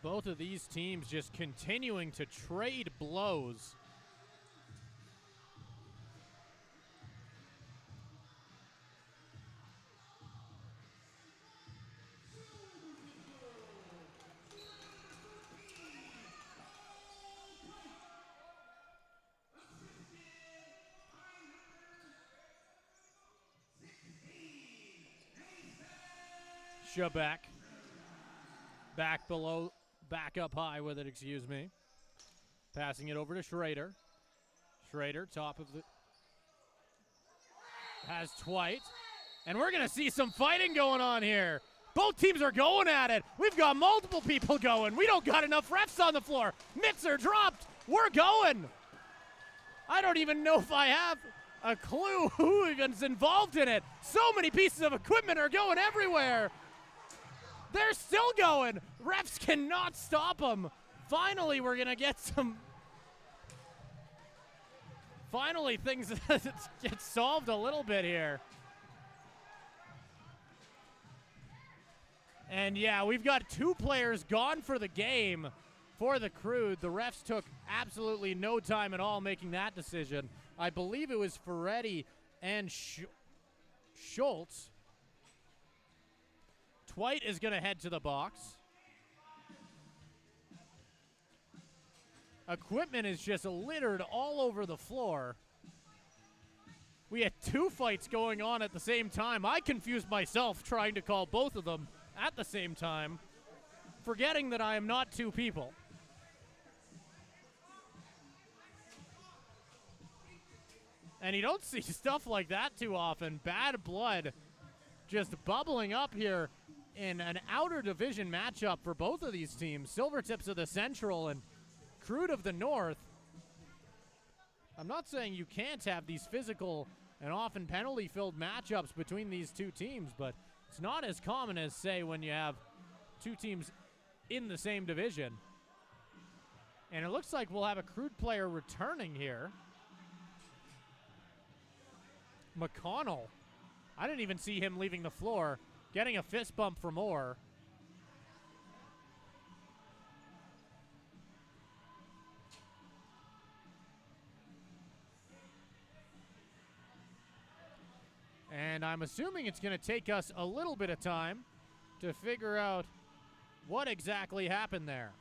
Both of these teams just continuing to trade blows. Shebeck back below, back up high with it, excuse me. Passing it over to Schrader. Schrader, top of the, has Twite. And we're going to see some fighting going on here. Both teams are going at it. We've got multiple people going. We don't got enough refs on the floor. Mitts are dropped. We're going. I don't even know if I have a clue who even's involved in it. So many pieces of equipment are going everywhere. They're still going. Refs cannot stop them. Finally, we're going to get some... Finally, things get solved a little bit here. And yeah, we've got 2 players gone for the game for the Crude. The refs took absolutely no time at all making that decision. I believe it was Ferretti and Schultz. Twite is going to head to the box. Equipment is just littered all over the floor. We had 2 fights going on at the same time. I confused myself trying to call both of them at the same time, forgetting that I am not 2 people. And you don't see stuff like that too often. Bad blood just bubbling up here in an outer division matchup for both of these teams. Silvertips of the Central and Crude of the North. I'm not saying you can't have these physical and often penalty-filled matchups between these 2 teams, but it's not as common as, say, when you have 2 teams in the same division. And it looks like we'll have a Crude player returning here. McConnell. I didn't even see him leaving the floor. Getting a fist bump for more. And I'm assuming it's going to take us a little bit of time to figure out what exactly happened there.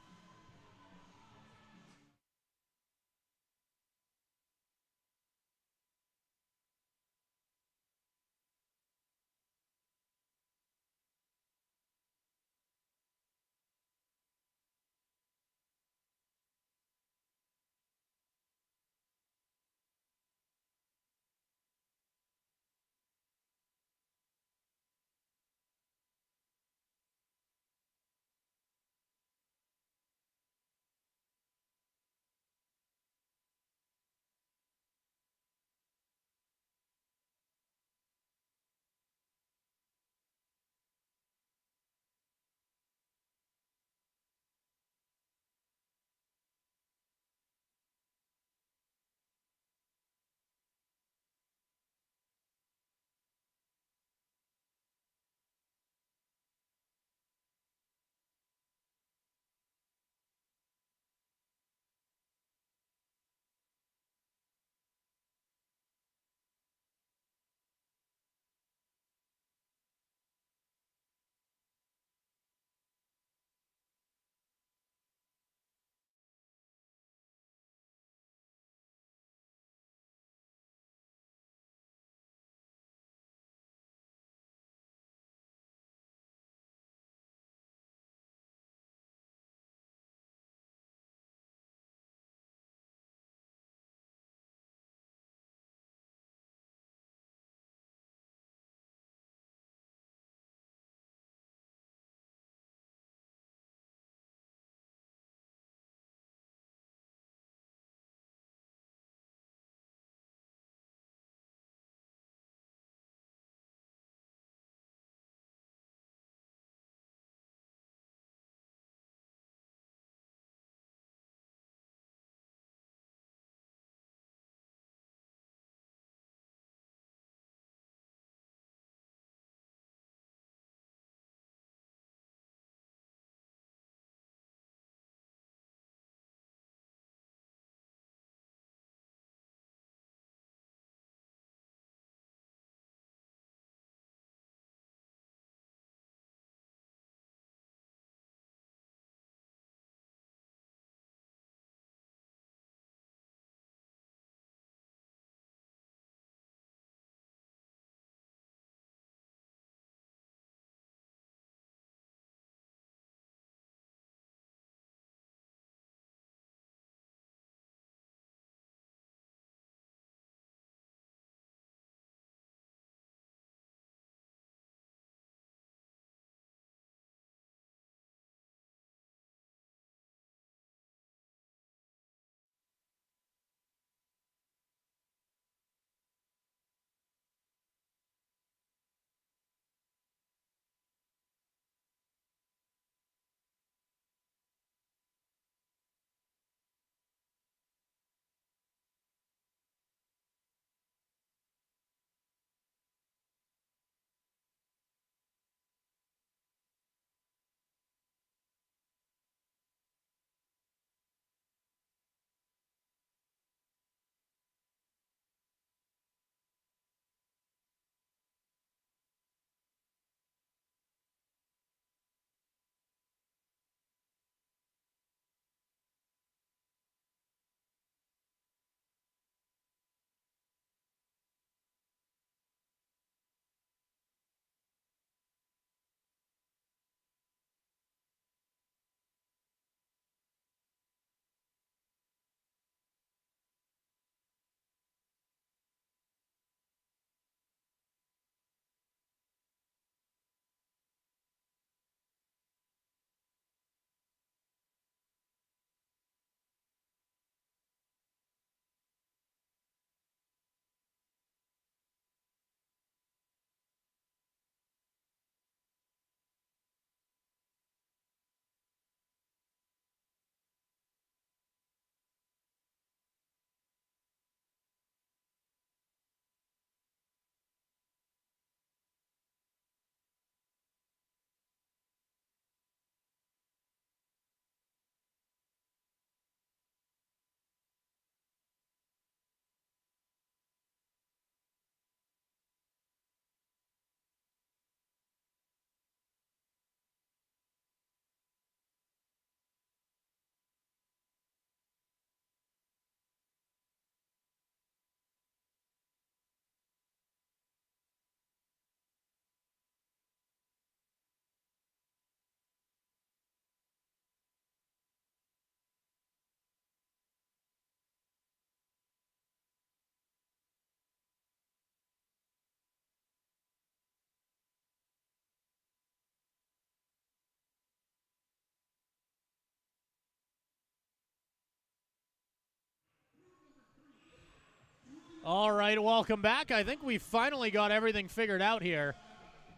All right, welcome back. I think we finally got everything figured out here.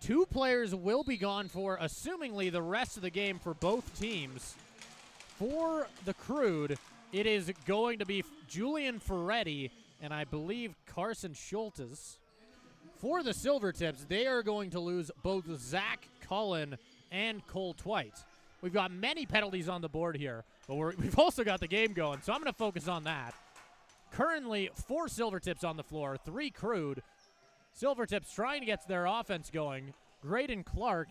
2 players will be gone for, assumingly, the rest of the game for both teams. For the Crude, it is going to be Julian Ferretti and I believe Carson Schultes. For the Silvertips, they are going to lose both Zach Cullen and Cole Twite. We've got many penalties on the board here, but we've also got the game going, so I'm going to focus on that. Currently, 4 Silvertips on the floor, 3 Crude. Silvertips trying to get their offense going. Graydon Clark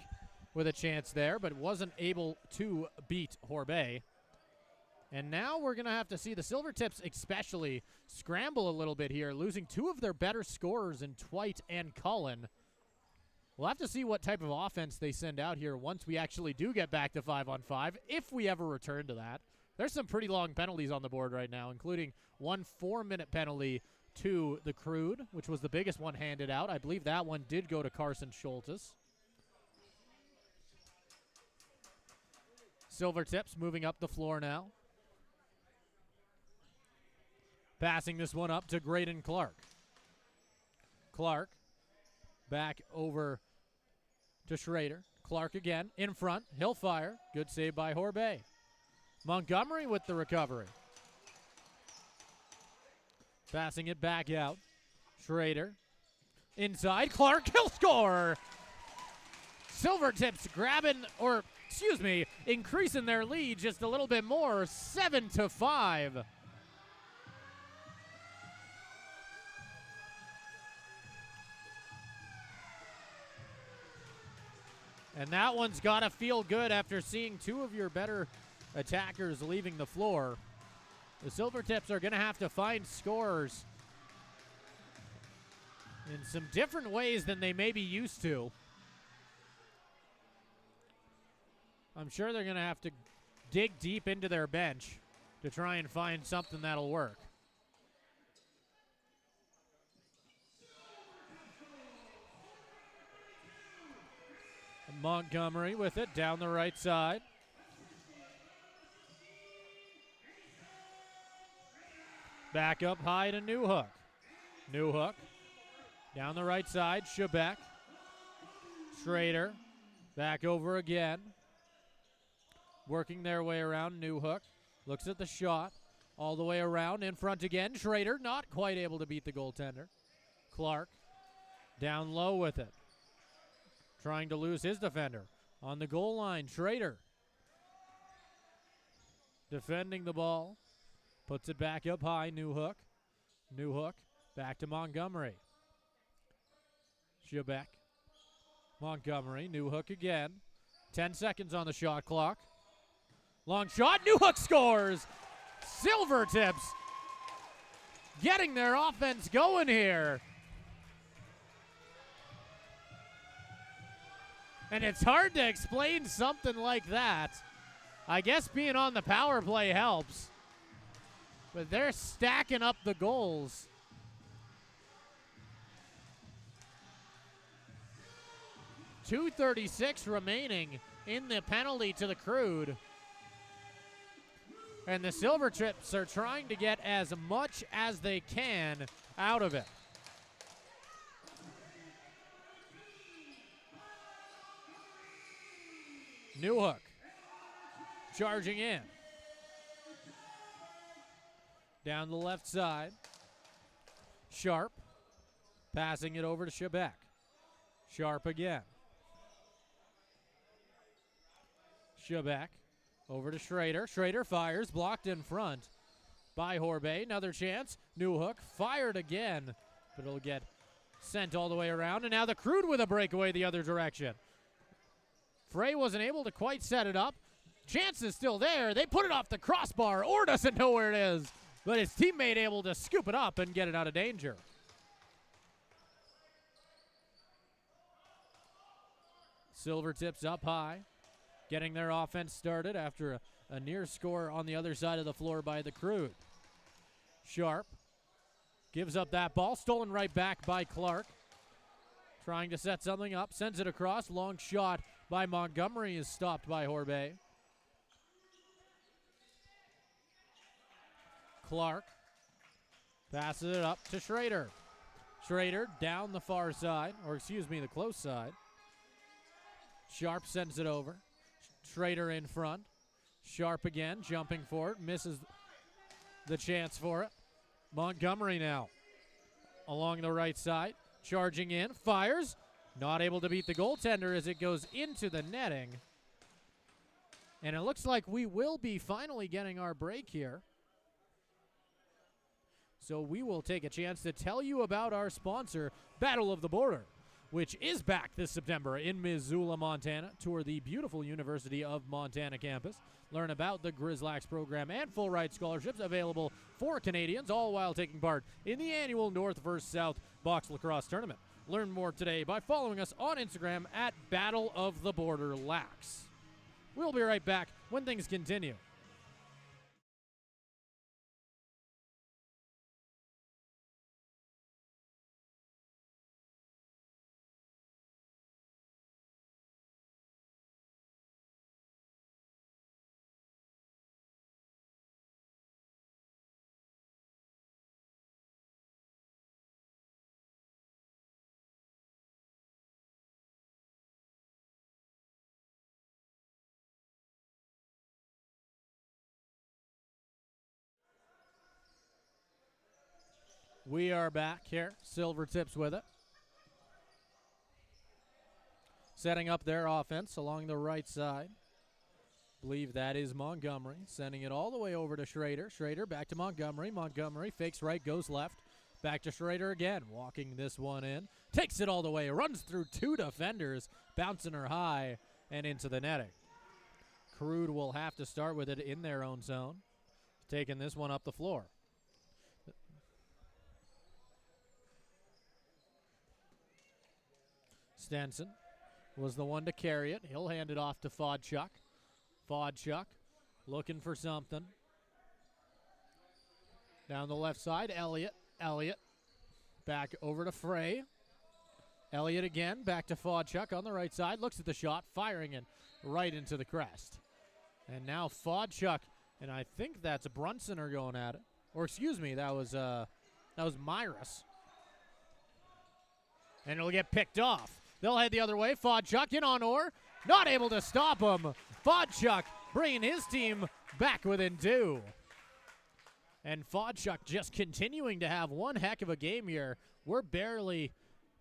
with a chance there, but wasn't able to beat Horbay. And now we're going to have to see the Silvertips especially scramble a little bit here, losing 2 of their better scorers in Twite and Cullen. We'll have to see what type of offense they send out here once we actually do get back to 5-on-5, if we ever return to that. There's some pretty long penalties on the board right now, including 1 4-minute penalty to the Crude, which was the biggest one handed out. I believe that one did go to Carson Schultes. Silvertips moving up the floor now. Passing this one up to Graydon Clark. Clark back over to Schrader. Clark again in front. He'll fire. Good save by Horbay. Montgomery with the recovery. Passing it back out. Schrader. Inside. Clark. He'll score. Silvertips increasing their lead just a little bit more. 7-5. And that one's got to feel good after seeing 2 of your better attackers leaving the floor. The Silvertips are going to have to find scorers in some different ways than they may be used to. I'm sure they're going to have to dig deep into their bench to try and find something that'll work. Montgomery with it down the right side. Back up high to Newhook. Newhook down the right side. Shebeck. Schrader back over again. Working their way around. Newhook looks at the shot. All the way around. In front again. Schrader not quite able to beat the goaltender. Clark down low with it. Trying to lose his defender. On the goal line, Schrader. Defending the ball. Puts it back up high, Newhook. Newhook, back to Montgomery. Shebeck. Montgomery, Newhook again. 10 seconds on the shot clock. Long shot, Newhook scores! Silvertips getting their offense going here. And it's hard to explain something like that. I guess being on the power play helps. But they're stacking up the goals. .236 remaining in the penalty to the Crude. And the Silvertips are trying to get as much as they can out of it. Newhook charging in. Down the left side. Sharp passing it over to Shebeck. Sharp again. Shebeck over to Schrader. Schrader fires, blocked in front by Horbay. Another chance. Newhook fired again, but it'll get sent all the way around. And now the Crude with a breakaway the other direction. Frey wasn't able to quite set it up. Chance is still there. They put it off the crossbar. Orr doesn't know where it is, but his teammate able to scoop it up and get it out of danger. Silvertips up high, getting their offense started after a near score on the other side of the floor by the Crude. Sharp gives up that ball, stolen right back by Clark. Trying to set something up, sends it across. Long shot by Montgomery is stopped by Horbay. Clark Passes it up to Schrader. Schrader down the far side, or excuse me, the close side. Sharp sends it over. Schrader in front. Sharp again, jumping for it, misses the chance for it. Montgomery now along the right side, charging in, fires. Not able to beat the goaltender as it goes into the netting. And it looks like we will be finally getting our break here. So we will take a chance to tell you about our sponsor, Battle of the Border, which is back this September in Missoula, Montana. Tour the beautiful University of Montana campus. Learn about the GRIZLAX program and full ride scholarships available for Canadians, all while taking part in the annual North vs. South Box Lacrosse Tournament. Learn more today by following us on Instagram at Battle of the Border Lax. We'll be right back when things continue. We are back here. Silvertips with it. Setting up their offense along the right side. Believe that is Montgomery. Sending it all the way over to Schrader. Schrader back to Montgomery. Montgomery fakes right, goes left. Back to Schrader again. Walking this one in. Takes it all the way. Runs through two defenders. Bouncing her high and into the netting. Crude will have to start with it in their own zone. Taking this one up the floor. Stenson was the one to carry it. He'll hand it off to Fodchuk. Fodchuk looking for something. Down the left side, Elliott. Elliott back over to Frey. Elliott again, back to Fodchuk on the right side. Looks at the shot, firing it right into the crest. And now Fodchuk, and I think that's Brunson are going at it. Or excuse me, that was Myris. And it'll get picked off. They'll head the other way. Fodchuk in on Orr. Not able to stop him. Fodchuk bringing his team back within two. And Fodchuk just continuing to have one heck of a game here. We're barely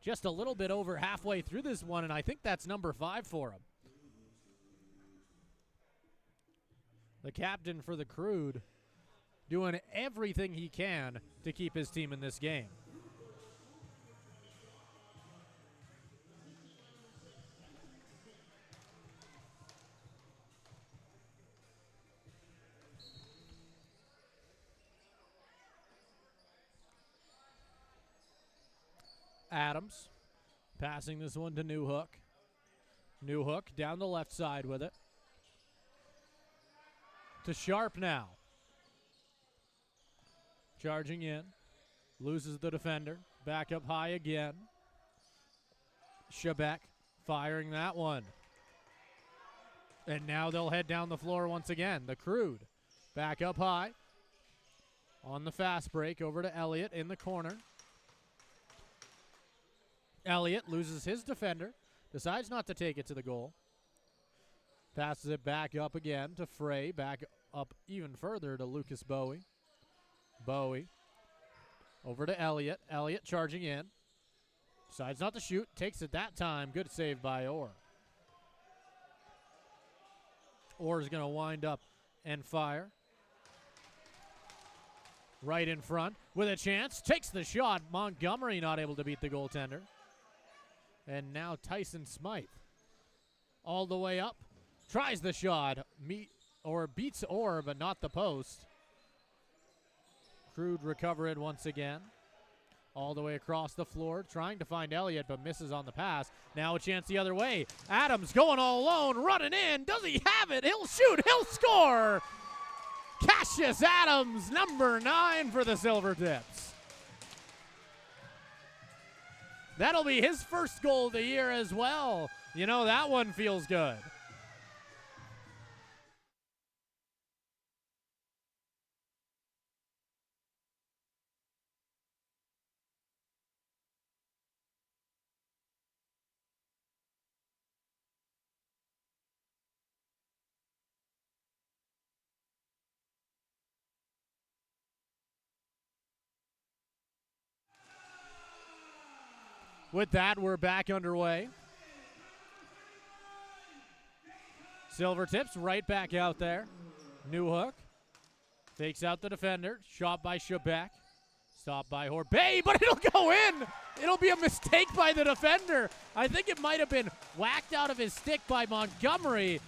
just a little bit over halfway through this one, and I think that's number 5 for him. The captain for the Crude doing everything he can to keep his team in this game. Adams passing this one to Newhook. Newhook down the left side with it. To Sharp now. Charging in. Loses the defender. Back up high again. Shebeck firing that one. And now they'll head down the floor once again. The Crude back up high. On the fast break over to Elliott in the corner. Elliott loses his defender, decides not to take it to the goal. Passes it back up again to Frey, back up even further to Lucas Bowie. Bowie over to Elliott. Elliott charging in. Decides not to shoot, takes it that time. Good save by Orr. Orr's going to wind up and fire. Right in front with a chance, takes the shot. Montgomery not able to beat the goaltender. And now Tyson Smythe all the way up. Tries the shot. Beats Orr, but not the post. Crude recover it once again. All the way across the floor. Trying to find Elliott, but misses on the pass. Now a chance the other way. Adams going all alone. Running in. Does he have it? He'll shoot. He'll score. Cassius Adams, number 9 for the Silvertips. That'll be his first goal of the year as well. You know, that one feels good. with that, we're back underway. Silvertips right back out there. New hook. Fakes out the defender. Shot by Shebeck. Stopped by Horbay, but it'll go in. It'll be a mistake by the defender. I think it might have been whacked out of his stick by Montgomery.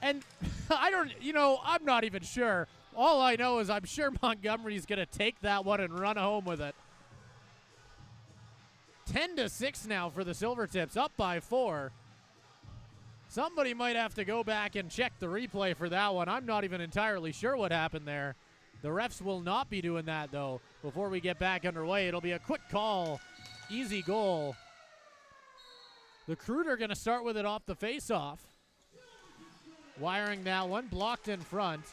And I'm not even sure. All I know is I'm sure Montgomery's going to take that one and run home with it. 10-6 now for the Silvertips, up by 4. Somebody might have to go back and check the replay for that one. I'm not even entirely sure what happened there. The refs will not be doing that, though. Before we get back underway, it'll be a quick call, easy goal. The Crude are going to start with it off the face-off. Wiring that one, blocked in front.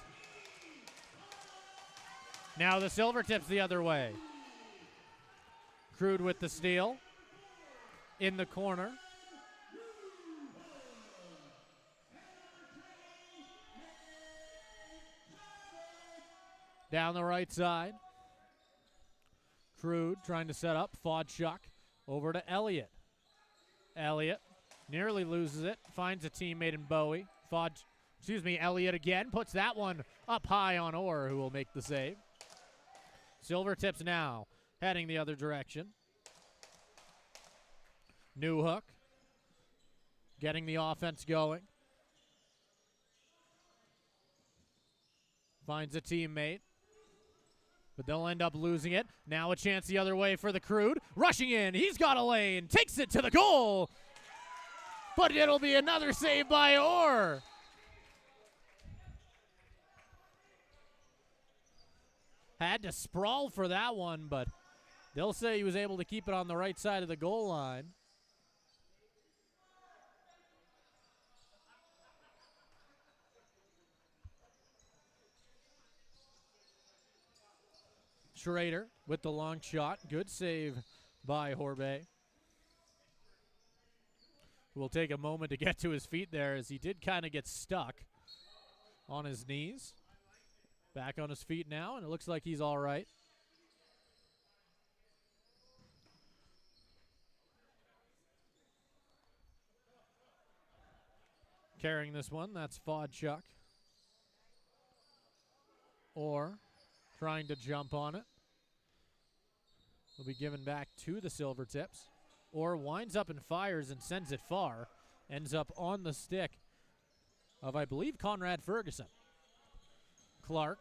Now the Silvertips the other way. Crude with the steal. In the corner. Down the right side. Crude trying to set up. Fodchuk over to Elliott. Elliott nearly loses it. Finds a teammate in Bowie. Elliott again. Puts that one up high on Orr, who will make the save. Silvertips now heading the other direction. New hook. Getting the offense going. Finds a teammate. But they'll end up losing it. Now a chance the other way for the Crude. Rushing in. He's got a lane. Takes it to the goal. But it'll be another save by Orr. Had to sprawl for that one, but they'll say he was able to keep it on the right side of the goal line. Schrader with the long shot. Good save by Horbay. Will take a moment to get to his feet there, as he did kind of get stuck on his knees. Back on his feet now, and it looks like he's all right. Carrying this one, that's Fodchuk. Or trying to jump on it. Will be given back to the Silvertips. Or winds up and fires and sends it far. Ends up on the stick of, I believe, Conrad Ferguson. Clark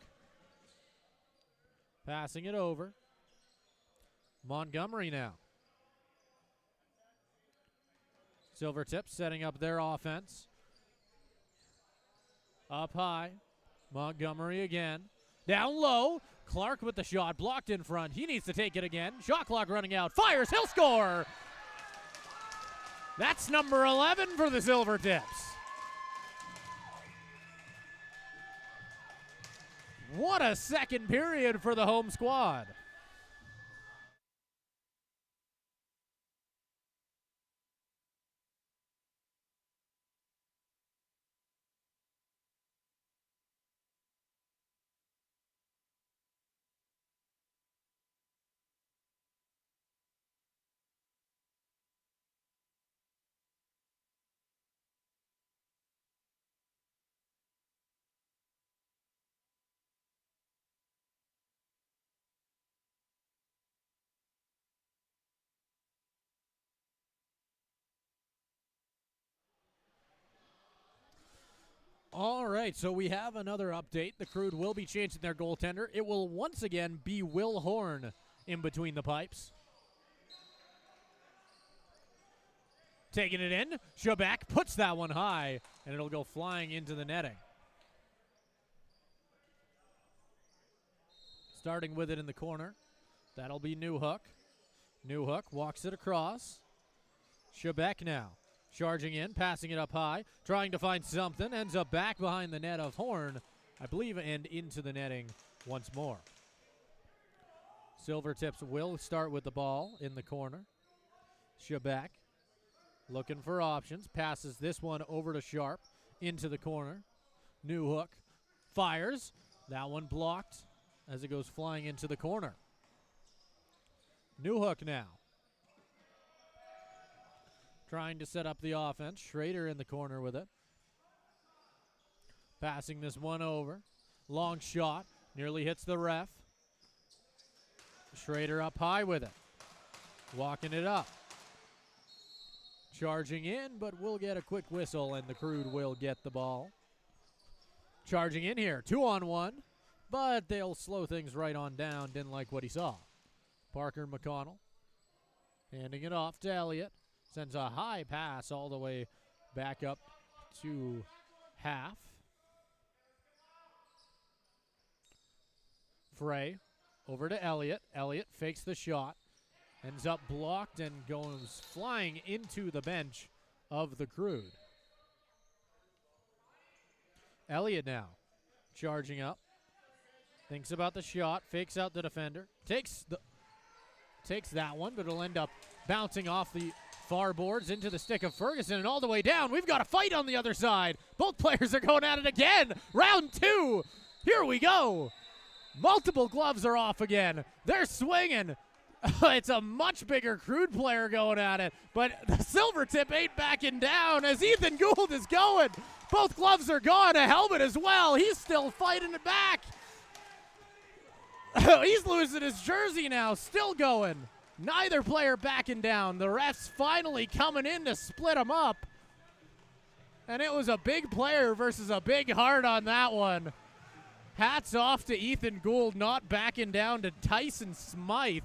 passing it over. Montgomery now. Silvertips setting up their offense. Up high. Montgomery again. Down low. Clark with the shot. Blocked in front. He needs to take it again. Shot clock running out. Fires. He'll score. That's number 11 for the Silvertips. What a second period for the home squad. All right, so we have another update. The Crude will be changing their goaltender. It will once again be Will Horn in between the pipes. Taking it in. Shebeck puts that one high, and it'll go flying into the netting. Starting with it in the corner. That'll be New Hook. New Hook walks it across. Shebeck now. Charging in, passing it up high, trying to find something, ends up back behind the net of Horn, I believe, and into the netting once more. Silvertips will start with the ball in the corner. Shebeck looking for options, passes this one over to Sharp, into the corner. New Hook fires, that one blocked as it goes flying into the corner. New Hook now. trying to set up the offense. Schrader in the corner with it. Passing this one over. Long shot. Nearly hits the ref. Schrader up high with it. Walking it up. Charging in, but we'll get a quick whistle, and the Crude will get the ball. Charging in here. 2-on-1, but they'll slow things right on down. Didn't like what he saw. Parker McConnell handing it off to Elliott. Sends a high pass all the way back up to half. Frey over to Elliott. Elliott fakes the shot. Ends up blocked and goes flying into the bench of the Crude. Elliott now charging up. Thinks about the shot. Fakes out the defender. Takes that one, but it'll end up bouncing off the far boards into the stick of Ferguson and all the way down. We've got a fight on the other side. Both players are going at it again. Round 2. Here we go. Multiple gloves are off again. They're swinging. It's a much bigger Crude player going at it, but the Silvertip ain't backing down as Ethan Gould is going. Both gloves are gone, a helmet as well. He's still fighting it back. He's losing his jersey now, still going. Neither player backing down. The refs finally coming in to split them up. And it was a big player versus a big heart on that one. Hats off to Ethan Gould not backing down to Tyson Smythe.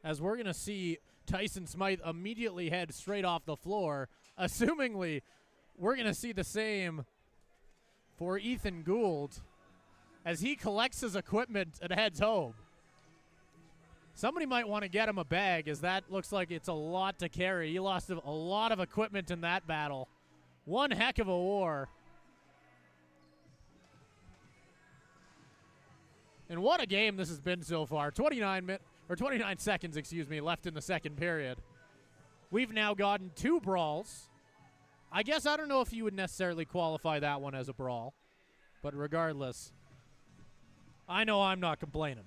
As we're going to see Tyson Smythe immediately head straight off the floor. Assumingly, we're going to see the same for Ethan Gould as he collects his equipment and heads home. Somebody might want to get him a bag, as that looks like it's a lot to carry. He lost a lot of equipment in that battle. One heck of a war. And what a game this has been so far. 29 seconds, left in the second period. We've now gotten 2 brawls. I guess I don't know if you would necessarily qualify that one as a brawl. But regardless, I know I'm not complaining.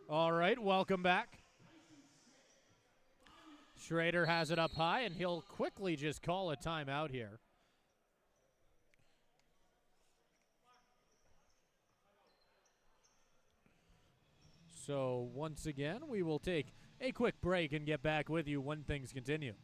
All right, welcome back. Schrader has it up high, and he'll quickly just call a timeout here. So once again, we will take a quick break and get back with you when things continue.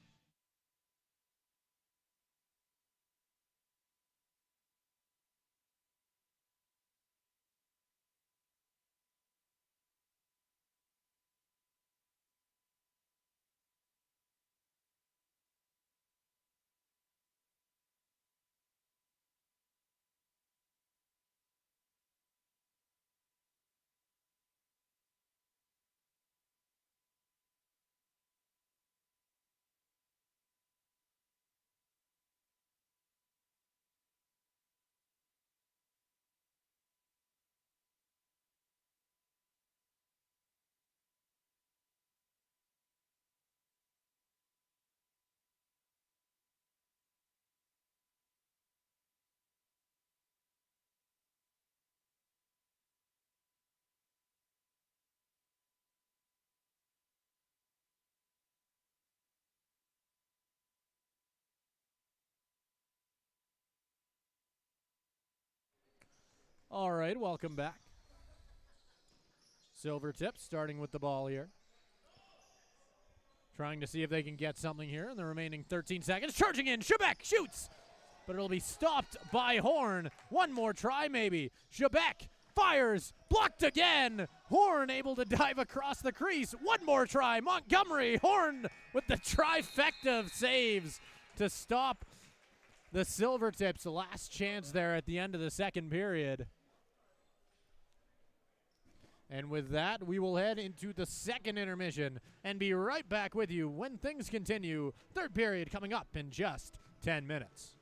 All right, welcome back. Silvertips starting with the ball here. Trying to see if they can get something here in the remaining 13 seconds. Charging in, Shebeck shoots, but it'll be stopped by Horn. One more try maybe. Shebeck fires, blocked again. Horn able to dive across the crease. One more try, Montgomery. Horn with the trifecta of saves to stop the Silvertips. Last chance there at the end of the second period. And with that, we will head into the second intermission and be right back with you when things continue. Third period coming up in just 10 minutes.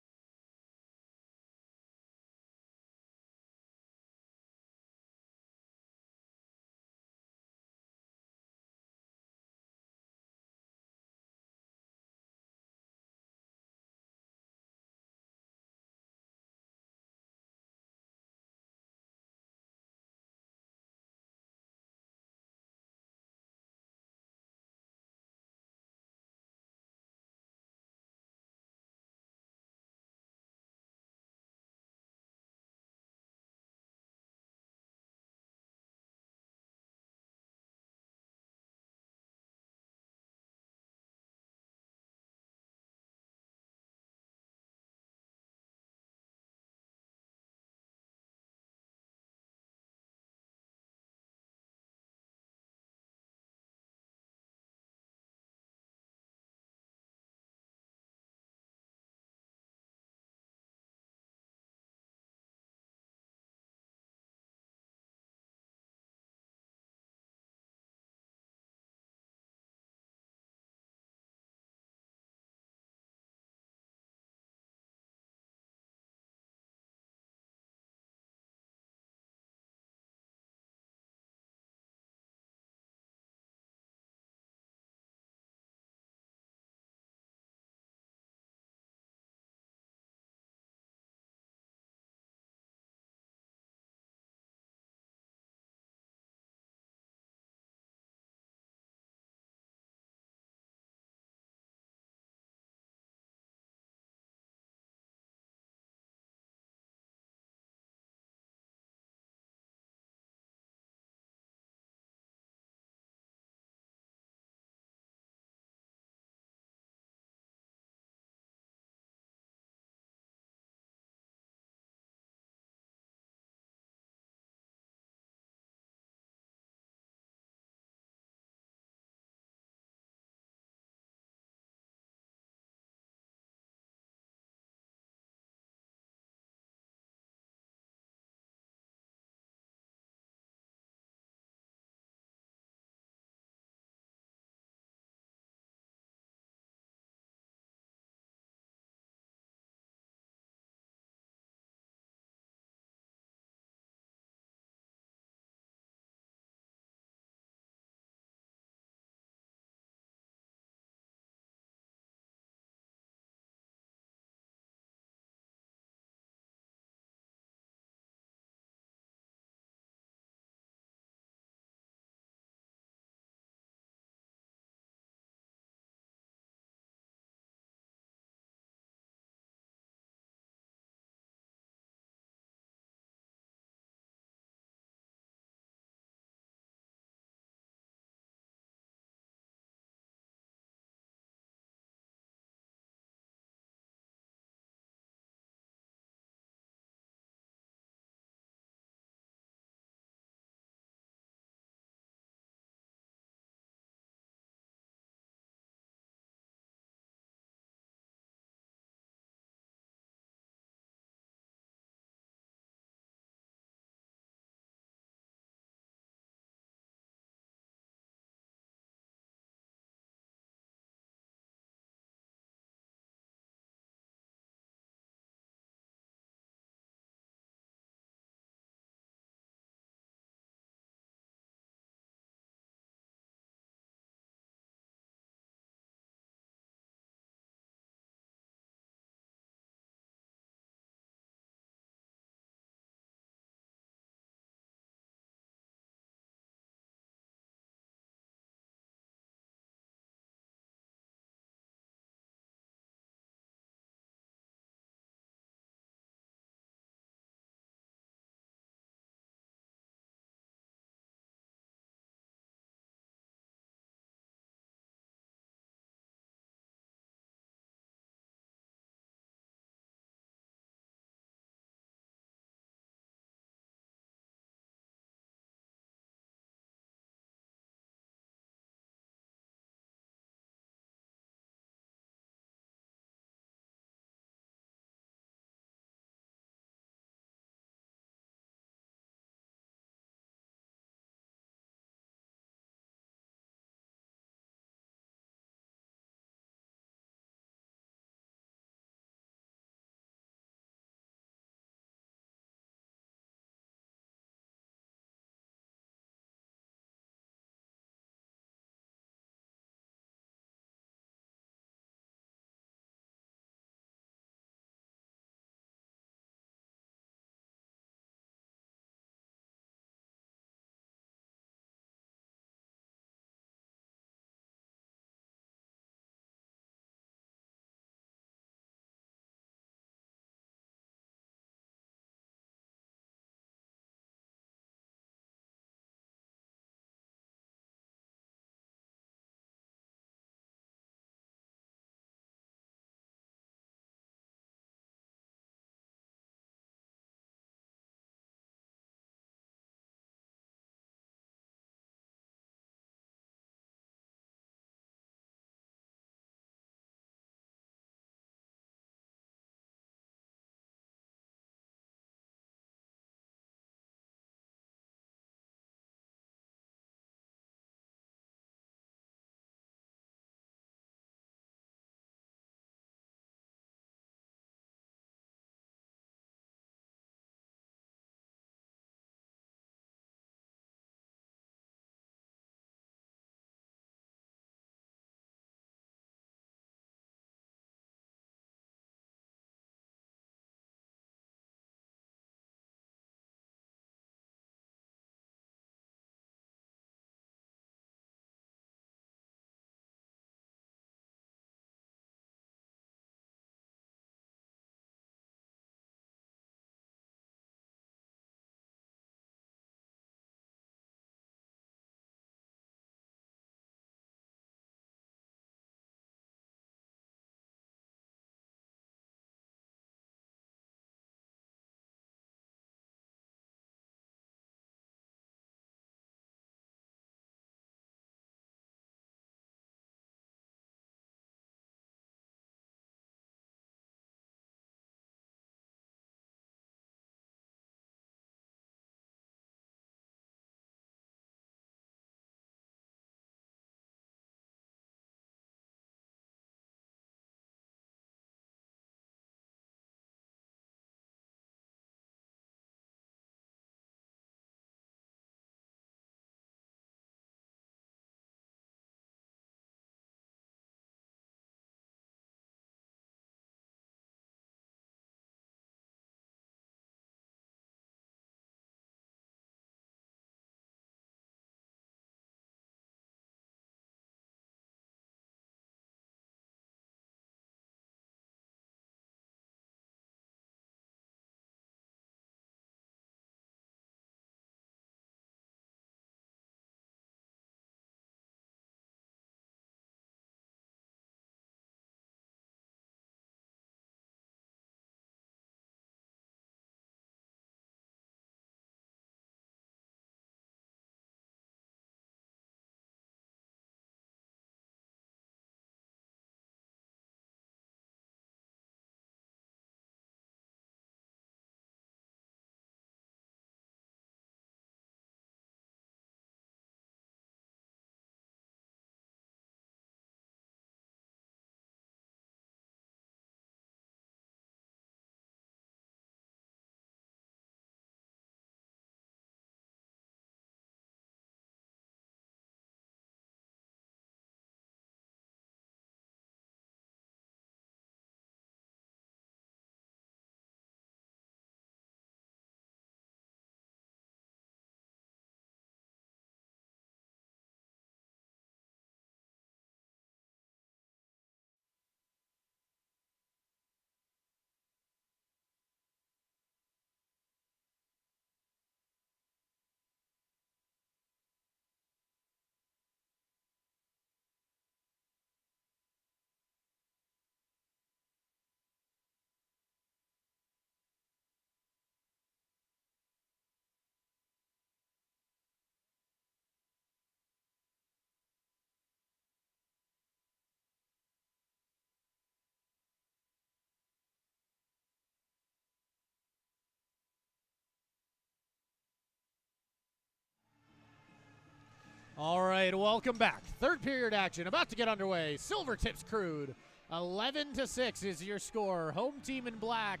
All right, welcome back. Third period action about to get underway. Silvertips Crude. 11-6 is your score. Home team in black,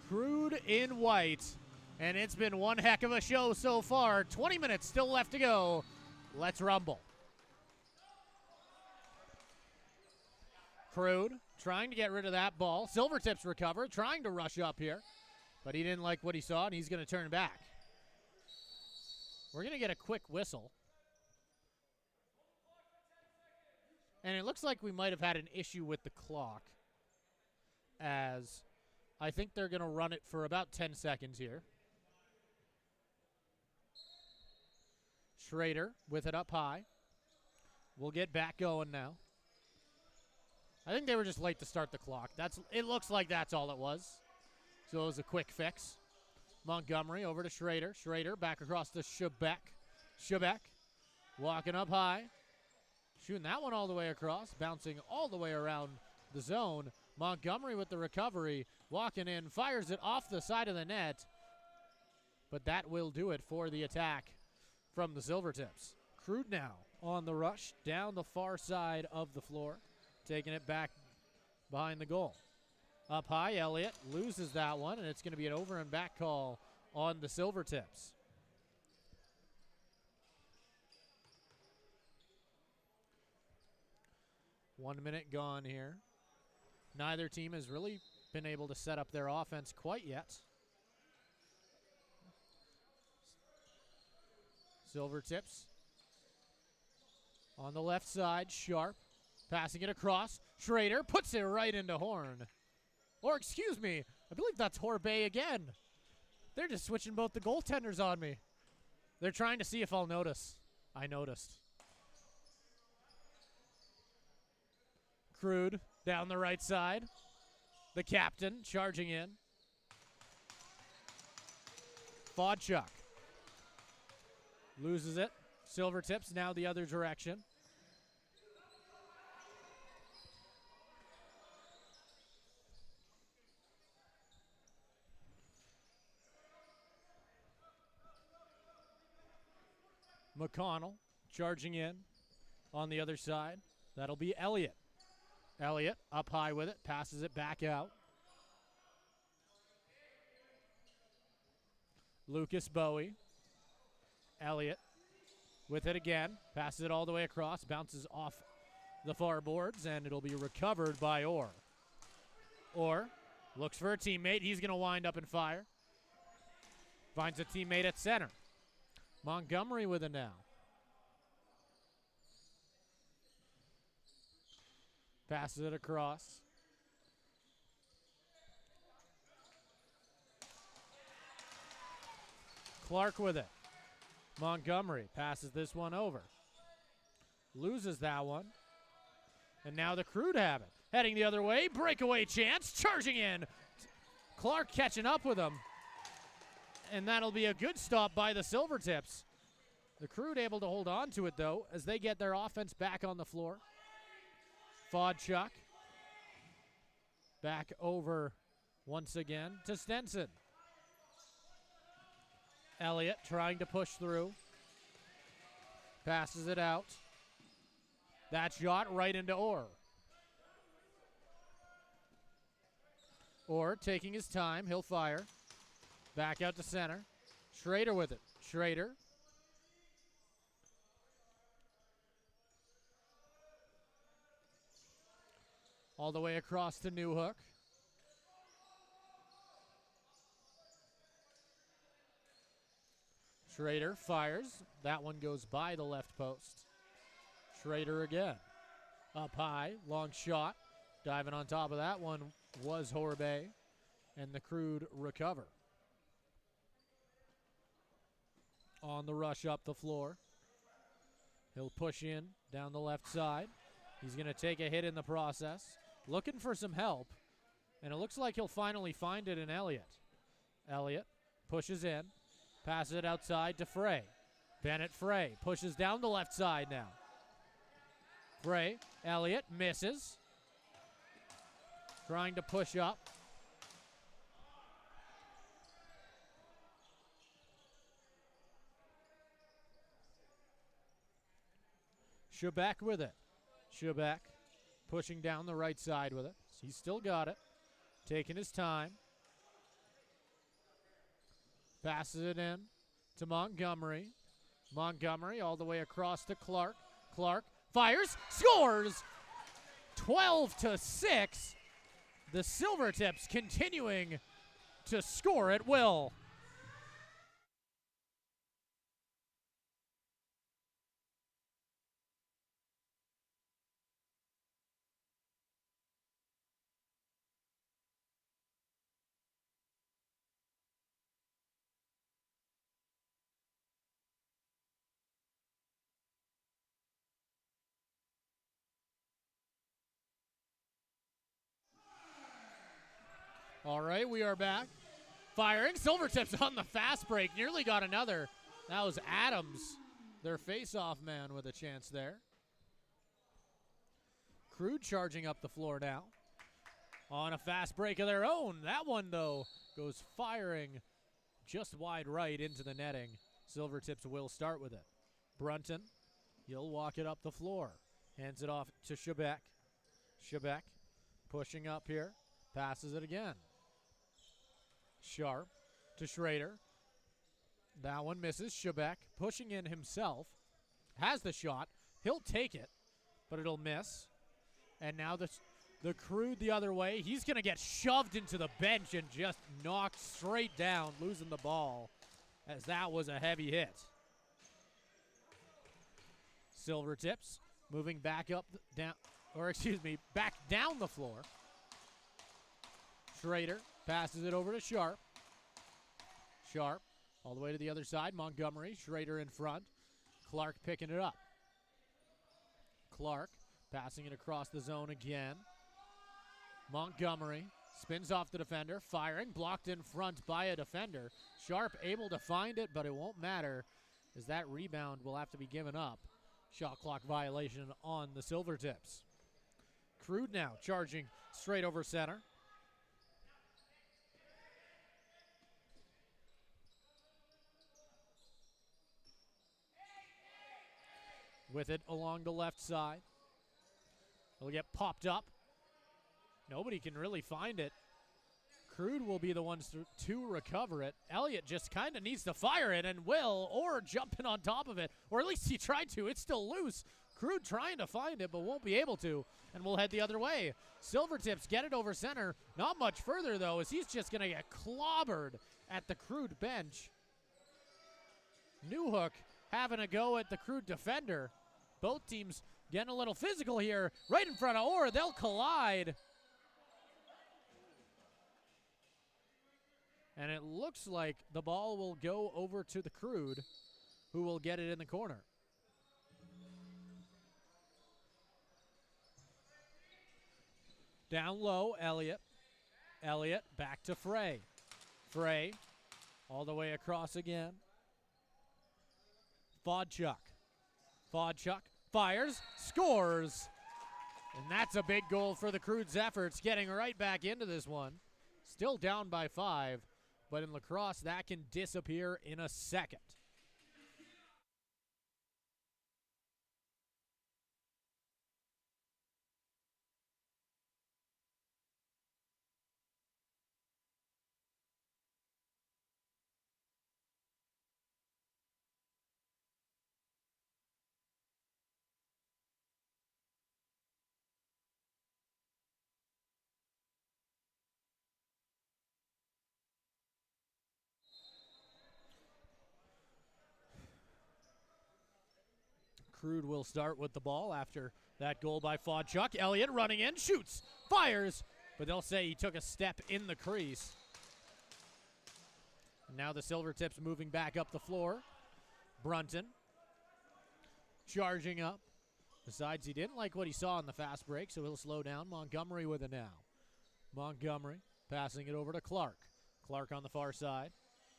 Crude in white. And it's been one heck of a show so far. 20 minutes still left to go. Let's rumble. Crude trying to get rid of that ball. Silvertips recover, trying to rush up here. But he didn't like what he saw, and he's going to turn back. We're going to get a quick whistle. And it looks like we might have had an issue with the clock, as I think they're going to run it for about 10 seconds here. Schrader with it up high. We'll get back going now. I think they were just late to start the clock. It looks like that's all it was. So it was a quick fix. Montgomery over to Schrader. Schrader back across to Shebeck. Shebeck walking up high. Shooting that one all the way across, bouncing all the way around the zone. Montgomery with the recovery, walking in, fires it off the side of the net. But that will do it for the attack from the Silvertips. Crude now on the rush, down the far side of the floor, taking it back behind the goal. Up high, Elliott loses that one, and it's going to be an over and back call on the Silvertips. One minute gone here. Neither team has really been able to set up their offense quite yet. Silvertips on the left side, Sharp passing it across. Schrader puts it right into Horn. Or excuse me, I believe that's Horbay again. They're just switching both the goaltenders on me. They're trying to see if I'll notice. I noticed. Crude down the right side. The captain charging in. Fodchuk loses it. Silvertips now the other direction. McConnell charging in on the other side. That'll be Elliott. Elliott up high with it, passes it back out. Lucas Bowie. Elliott with it again, passes it all the way across, bounces off the far boards, and it'll be recovered by Orr. Orr looks for a teammate. He's going to wind up and fire. Finds a teammate at center. Montgomery with it now. Passes it across. Clark with it. Montgomery passes this one over. Loses that one. And now the Crude have it. Heading the other way. Breakaway chance. Charging in. Clark catching up with him. And that'll be a good stop by the Silvertips. The Crude able to hold on to it, though, as they get their offense back on the floor. Fodchuk back over once again to Stenson. Elliott trying to push through. Passes it out. That shot right into Orr. Orr taking his time. He'll fire. Back out to center. Schrader with it. Schrader. All the way across to Newhook. Schrader fires. That one goes by the left post. Schrader again. Up high. Long shot. Diving on top of that one was Horbay. And the Crude recover. On the rush up the floor. He'll push in down the left side. He's going to take a hit in the process. Looking for some help. And it looks like he'll finally find it in Elliott. Elliott pushes in. Passes it outside to Frey. Bennett Frey pushes down the left side now. Frey. Elliott misses. Trying to push up. Shebeck with it. Shebeck pushing down the right side with it. He's still got it. Taking his time. Passes it in to Montgomery. Montgomery all the way across to Clark. Clark fires, scores! 12-6. The Silvertips continuing to score at will. All right, we are back. Firing. Silvertips on the fast break. Nearly got another. That was Adams, their face-off man, with a chance there. Crude charging up the floor now. On a fast break of their own. That one, though, goes firing just wide right into the netting. Silvertips will start with it. Brunton, he'll walk it up the floor. Hands it off to Shebeck. Shebeck pushing up here. Passes it again. Sharp to Schrader. That one misses. Shebeck pushing in himself. Has the shot. He'll take it, but it'll miss. And now the Crude the other way. He's going to get shoved into the bench and just knocked straight down, losing the ball, as that was a heavy hit. Silvertips moving back up, back down the floor. Schrader passes it over to Sharp. Sharp all the way to the other side. Montgomery, Schrader in front. Clark picking it up. Clark passing it across the zone again. Montgomery spins off the defender, firing, blocked in front by a defender. Sharp able to find it, but it won't matter as that rebound will have to be given up. Shot clock violation on the Silvertips. Crude now charging straight over center. With it along the left side. It'll get popped up. Nobody can really find it. Crude will be the ones to recover it. Elliott just kind of needs to fire it and will, or jumping on top of it, or at least he tried to. It's still loose. Crude trying to find it, but won't be able to, and we'll head the other way. Silvertips get it over center. Not much further, though, as he's just going to get clobbered at the Crude bench. Newhook having a go at the Crude defender. Both teams getting a little physical here. Right in front of Orr, they'll collide. And it looks like the ball will go over to the Crude, who will get it in the corner. Down low, Elliott. Elliott back to Frey. Frey all the way across again. Fodchuk. Fodchuk fires, scores. And that's a big goal for the Crude's efforts, getting right back into this one. Still down by 5, but in lacrosse, that can disappear in a second. Crude will start with the ball after that goal by Fodchuk. Elliott running in, shoots, fires, but they'll say he took a step in the crease. And now the Silvertips moving back up the floor. Brunton charging up. Decides he didn't like what he saw in the fast break, so he'll slow down. Montgomery with it now. Montgomery passing it over to Clark. Clark on the far side,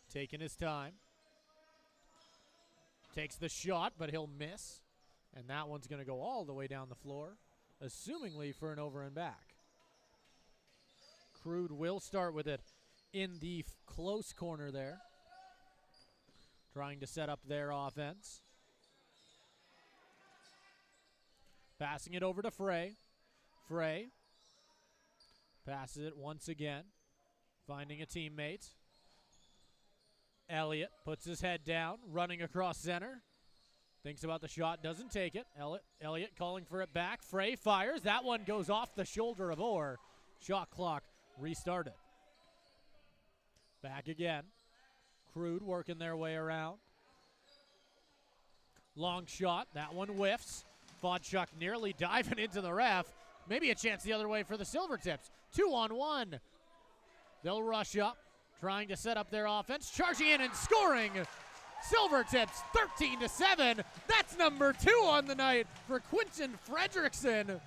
taking his time. Takes the shot, but he'll miss. And that one's going to go all the way down the floor, assumingly for an over and back. Crude will start with it in the close corner there, trying to set up their offense. Passing it over to Frey. Frey passes it once again, finding a teammate. Elliott puts his head down, running across center. Thinks about the shot, doesn't take it. Elliott calling for it back. Frey fires. That one goes off the shoulder of Orr. Shot clock restarted. Back again. Crude working their way around. Long shot. That one whiffs. Vodchuk nearly diving into the ref. Maybe a chance the other way for the Silvertips. 2-on-1. They'll rush up, trying to set up their offense. Charging in and scoring. Silvertips 13-7. That's number 2 on the night for Quinton Fredrickson.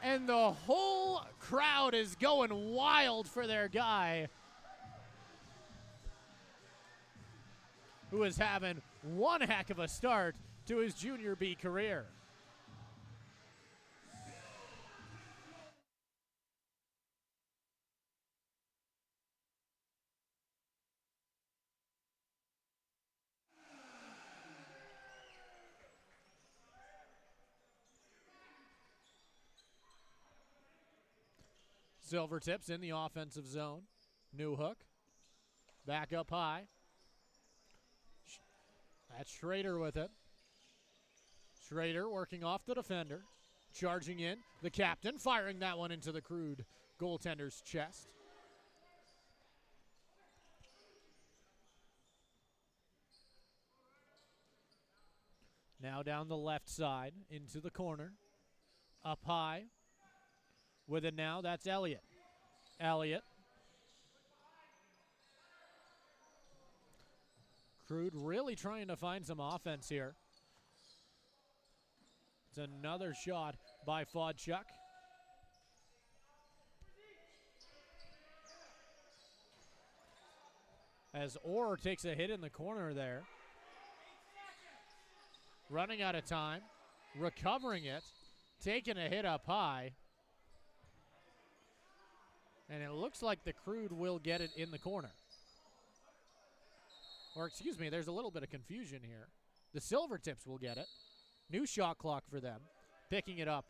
And the whole crowd is going wild for their guy, who is having one heck of a start to his junior B career. Silvertips in the offensive zone. Newhook. Back up high. That's Schrader with it. Schrader working off the defender. Charging in. The captain firing that one into the Crude goaltender's chest. Now down the left side into the corner. Up high. With it now, that's Elliott. Elliott. Crude really trying to find some offense here. It's another shot by Vodchuk. As Orr takes a hit in the corner there. Running out of time. Recovering it. Taking a hit up high. And it looks like the Crude will get it in the corner. Or excuse me, there's a little bit of confusion here. The Silvertips will get it. New shot clock for them. Picking it up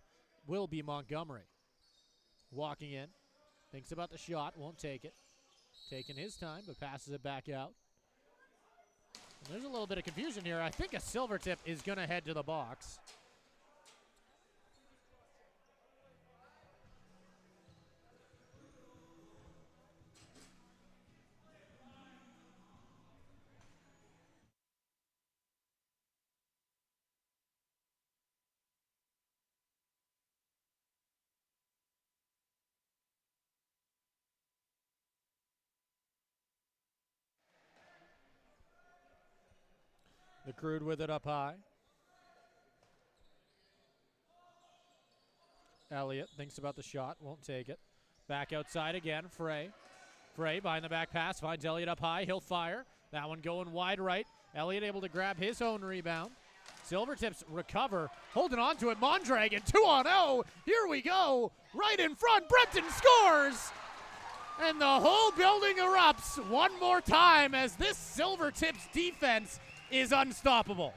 will be Montgomery. Walking in. Thinks about the shot, won't take it. Taking his time, but passes it back out. And there's a little bit of confusion here. I think a Silvertip is going to head to the box. The Crude with it up high. Elliott thinks about the shot, won't take it. Back outside again, Frey. Frey behind the back pass, finds Elliott up high, he'll fire. That one going wide right. Elliott able to grab his own rebound. Silvertips recover, holding on to it. Mondragon 2-on-0. Here we go, right in front. Brenton scores, and the whole building erupts one more time as this Silvertips defense is unstoppable.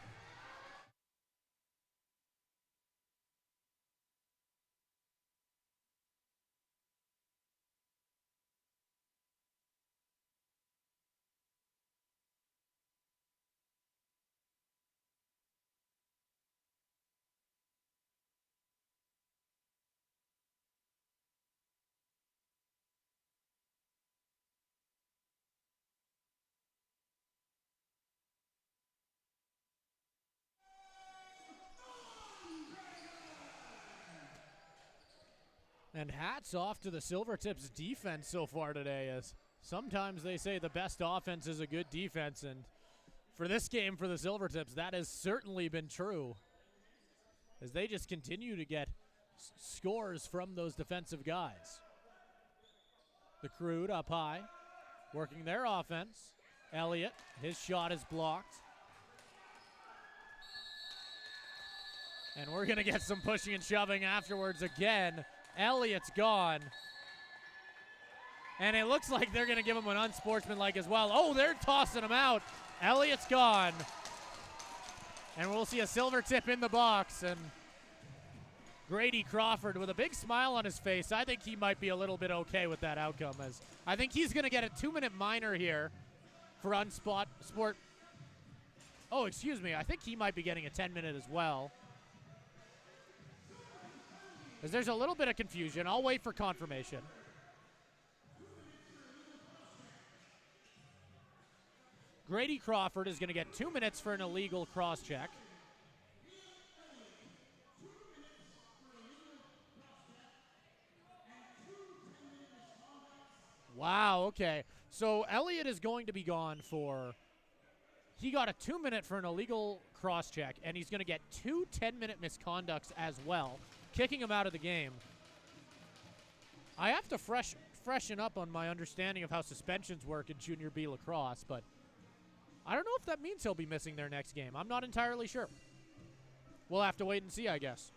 And hats off to the Silvertips defense so far today, as sometimes they say the best offense is a good defense, and for this game for the Silvertips, that has certainly been true, as they just continue to get scores from those defensive guys. The Crude up high, working their offense. Elliott, his shot is blocked. And we're going to get some pushing and shoving afterwards again. Elliott's gone. And it looks like they're going to give him an unsportsmanlike as well. Oh, they're tossing him out. Elliott's gone. And we'll see a Silvertip in the box. And Grady Crawford with a big smile on his face. I think he might be a little bit okay with that outcome, as I think he's going to get a 2-minute minor here for sport. Oh, excuse me. I think he might be getting a 10-minute as well. As there's a little bit of confusion. I'll wait for confirmation. Grady Crawford is going to get 2 minutes for an illegal cross-check. Wow, okay. So Elliott is going to be gone for, he got a 2-minute for an illegal cross-check, and he's going to get 2 10-minute misconducts as well, kicking him out of the game. I have to freshen up on my understanding of how suspensions work in Junior B lacrosse, but I don't know if that means he'll be missing their next game. I'm not entirely sure. We'll have to wait and see, I guess.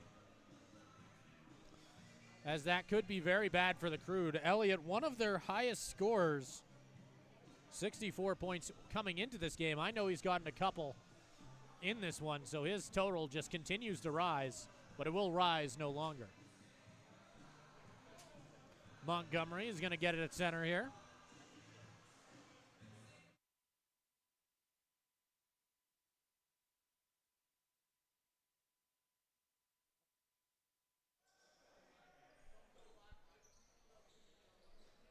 As that could be very bad for the Crude. Elliott, one of their highest scorers, 64 points coming into this game. I know he's gotten a couple in this one, so his total just continues to rise, but it will rise no longer. Montgomery is going to get it at center here.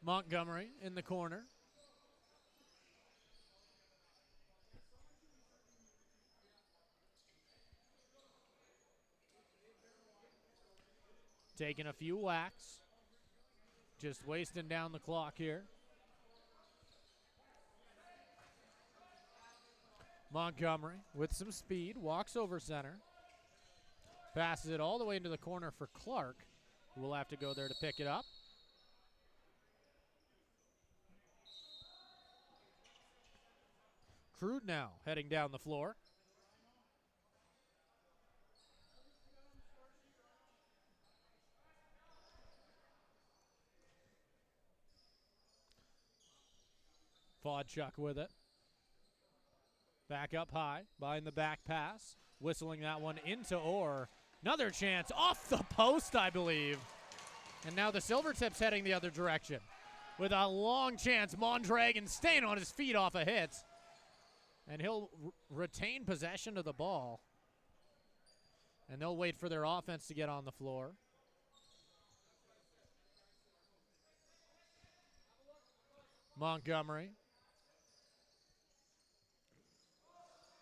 Montgomery in the corner. Taking a few whacks. Just wasting down the clock here. Montgomery with some speed. Walks over center. Passes it all the way into the corner for Clark, who will have to go there to pick it up. Crude now heading down the floor. Vodchuk with it. Back up high, behind the back pass. Whistling that one into Orr. Another chance off the post, I believe. And now the Silvertips heading the other direction. With a long chance, Mondragon staying on his feet off a hit. And he'll retain possession of the ball. And they'll wait for their offense to get on the floor. Montgomery.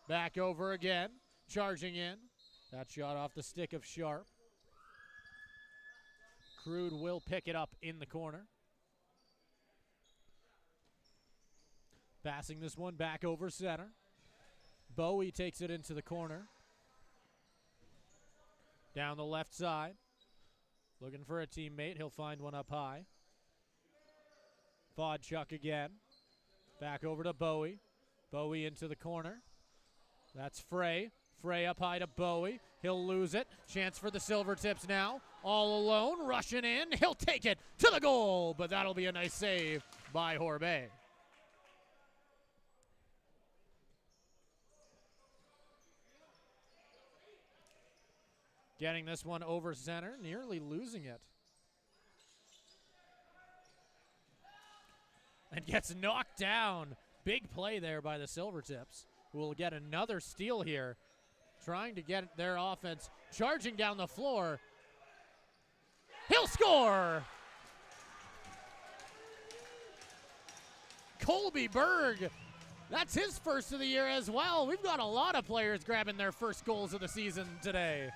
Back over again. Charging in. That shot off the stick of Sharp. Crude will pick it up in the corner. Passing this one back over center. Bowie takes it into the corner. Down the left side. Looking for a teammate. He'll find one up high. Vodchuk again. Back over to Bowie. Bowie into the corner. That's Frey. Frey up high to Bowie. He'll lose it. Chance for the Silvertips now. All alone. Rushing in. He'll take it to the goal. But that'll be a nice save by Horbet. Getting this one over center. Nearly losing it. And gets knocked down. Big play there by the Silvertips, who will get another steal here. Trying to get their offense charging down the floor. He'll score! Colby Berg. That's his first of the year as well. We've got a lot of players grabbing their first goals of the season today.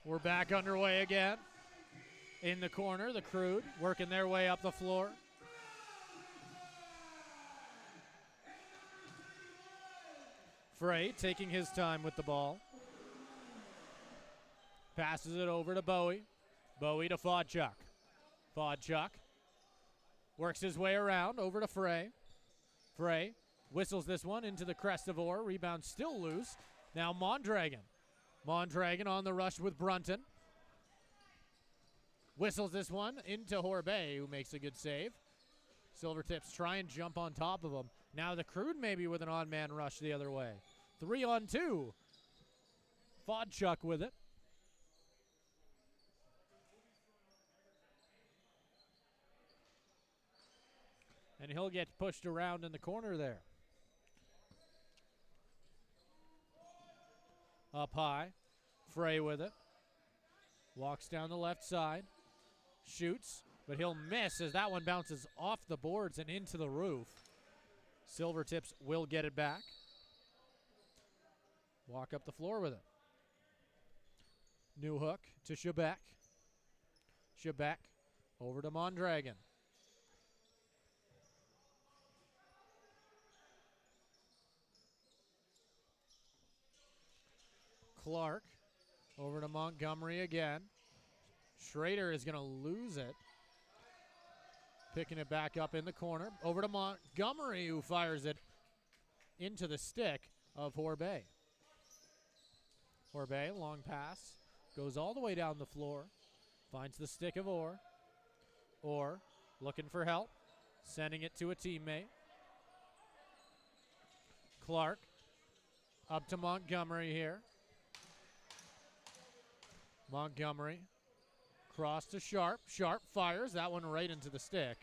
We're back underway again. In the corner, the Crude working their way up the floor. Frey taking his time with the ball. Passes it over to Bowie. Bowie to Fodchuk. Fodchuk works his way around over to Frey. Frey whistles this one into the crest of Orr. Rebound still loose. Now Mondragon. Mondragon on the rush with Brunton. Whistles this one into Horbay, who makes a good save. Silvertips try and jump on top of him. Now the Crude maybe with an odd man rush the other way. 3-on-2. Fodchuk with it. And he'll get pushed around in the corner there. Up high. Frey with it. Walks down the left side. Shoots, but he'll miss as that one bounces off the boards and into the roof. Silvertips will get it back. Walk up the floor with it. New hook to Shebeck. Shebeck over to Mondragon. Clark over to Montgomery again. Schrader is going to lose it. Picking it back up in the corner. Over to Montgomery, who fires it into the stick of Horbay. Horbay, long pass. Goes all the way down the floor. Finds the stick of Orr. Orr looking for help. Sending it to a teammate. Clark up to Montgomery here. Montgomery. Cross to Sharp. Sharp fires. That one right into the stick.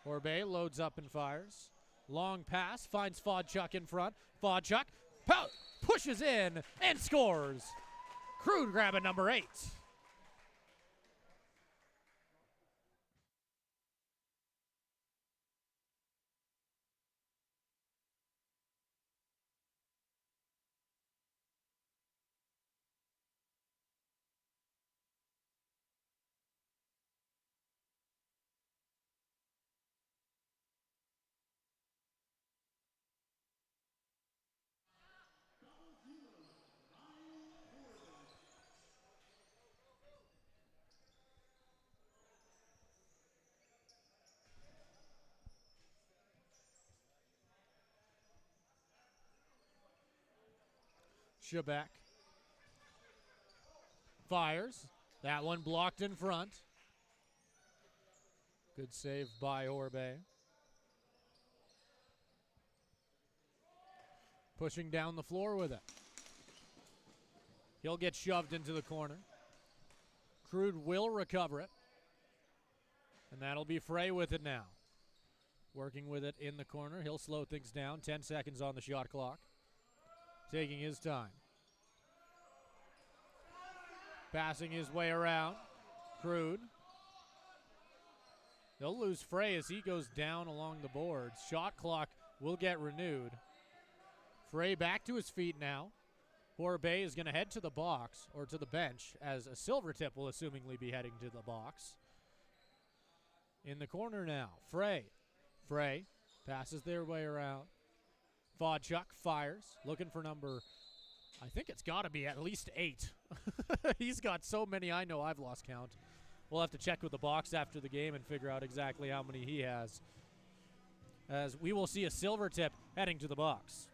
Horbay loads up and fires. Long pass. Finds Fodchuk in front. Fodchuk pushes in and scores. Crude grabbing number 8. Shebeck fires. That one blocked in front. Good save by Horbay. Pushing down the floor with it. He'll get shoved into the corner. Crude will recover it. And that'll be Frey with it now. Working with it in the corner. He'll slow things down. 10 seconds on the shot clock. Taking his time. Passing his way around. Crude. They'll lose Frey as he goes down along the boards. Shot clock will get renewed. Frey back to his feet now. Horbay is going to head to the box, or to the bench, as a Silvertip will assumingly be heading to the box. In the corner now. Frey. Frey passes their way around. Fodchuk fires, looking for number, I think it's got to be at least 8. He's got so many, I know I've lost count. We'll have to check with the box after the game and figure out exactly how many he has. As we will see a Silvertip heading to the box.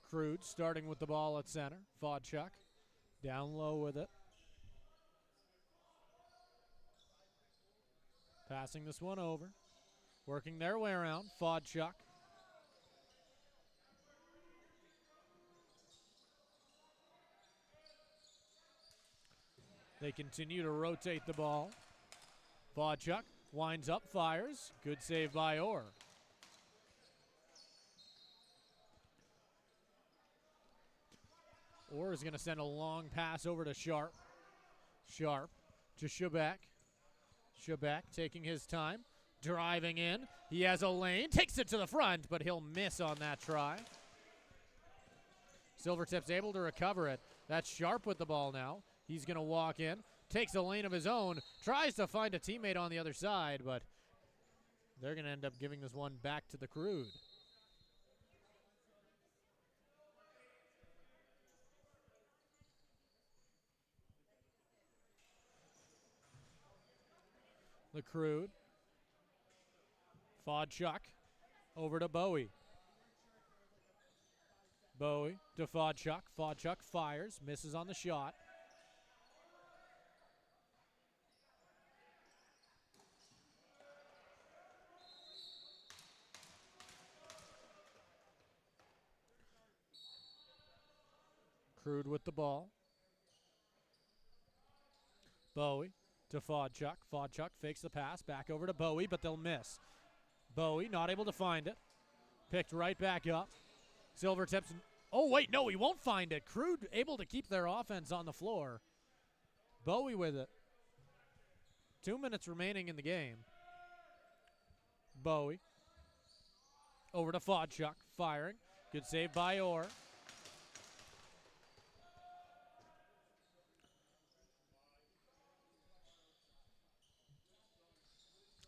Crude starting with the ball at center. Fodchuk down low with it. Passing this one over. Working their way around. Fodchuk. They continue to rotate the ball. Fodchuk winds up, fires. Good save by Orr. Orr is going to send a long pass over to Sharp. Sharp to Shebeck. Shebeck taking his time, driving in. He has a lane, takes it to the front, but he'll miss on that try. Silvertips able to recover it. That's Sharp with the ball now. He's going to walk in, takes a lane of his own, tries to find a teammate on the other side, but they're going to end up giving this one back to the Crude. The Crude. Fodchuk over to Bowie. Bowie to Fodchuk. Fodchuk fires, misses on the shot. Crude with the ball. Bowie to Fodchuk. Fodchuk fakes the pass, back over to Bowie, but they'll miss. Bowie not able to find it. Picked right back up. Silvertips. Oh, wait, no, he won't find it. Crude able to keep their offense on the floor. Bowie with it. 2 minutes remaining in the game. Bowie. Over to Fodchuk. Firing. Good save by Orr.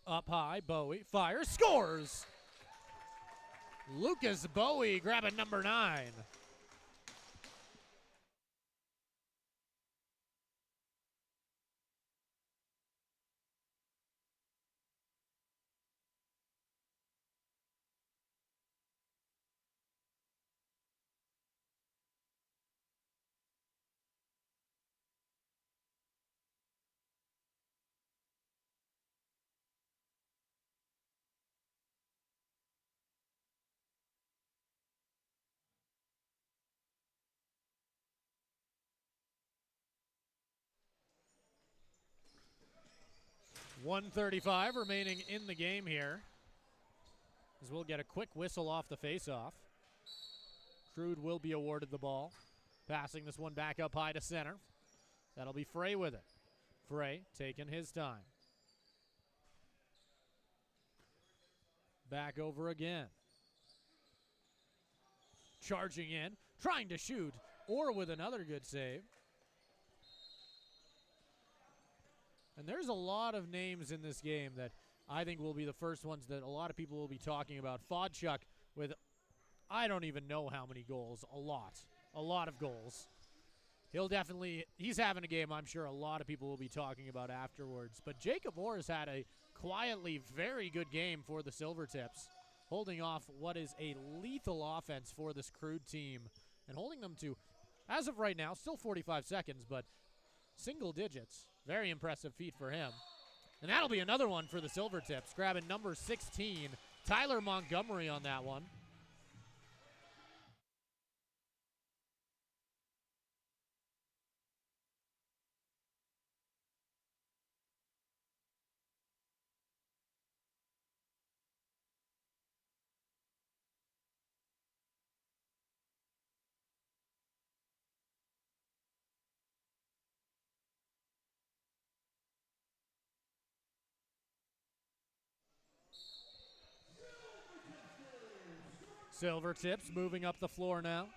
Up high, Bowie fires, scores! Lucas Bowie grabbing number 9. .135 remaining in the game here, as we'll get a quick whistle off the faceoff. Crude will be awarded the ball. Passing this one back up high to center. That'll be Frey with it. Frey taking his time. Back over again. Charging in, trying to shoot, or with another good save. And there's a lot of names in this game that I think will be the first ones that a lot of people will be talking about. Fodchuk with, I don't even know how many goals. A lot of goals. He's having a game I'm sure a lot of people will be talking about afterwards. But Jacob Orr has had a quietly very good game for the Silvertips, holding off what is a lethal offense for this Crude team and holding them to, as of right now, still 45 seconds, but single digits. Very impressive feat for him. And that'll be another one for the Silvertips, grabbing number 16, Tyler Montgomery on that one. Silvertips moving up the floor now.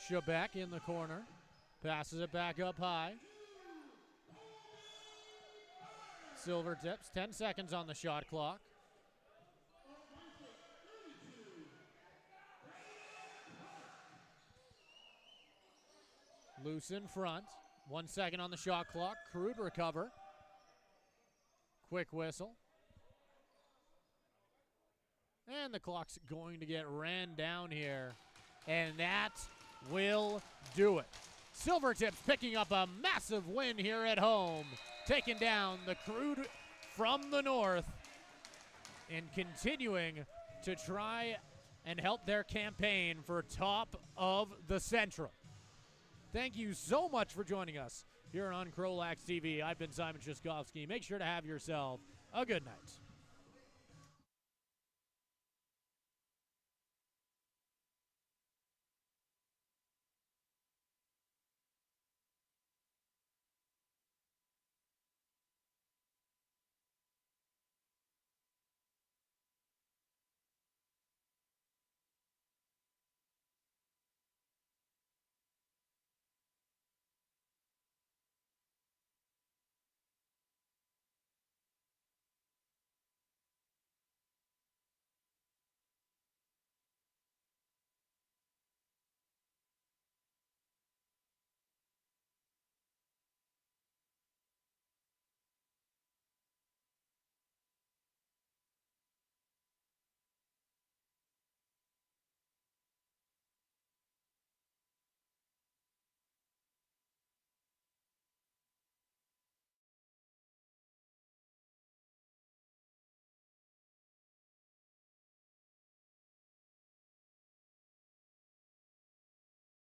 Shebeck in the corner. Passes it back up high. Silvertips, 10 seconds on the shot clock. Loose in front. 1 second on the shot clock. Crude recover. Quick whistle. And the clock's going to get ran down here. And that will do it. Silvertips picking up a massive win here at home, taking down the Crude from the north and continuing to try and help their campaign for top of the Central. Thank you so much for joining us here on CROW LAX TV. I've been Simon Shaskovsky. Make sure to have yourself a good night.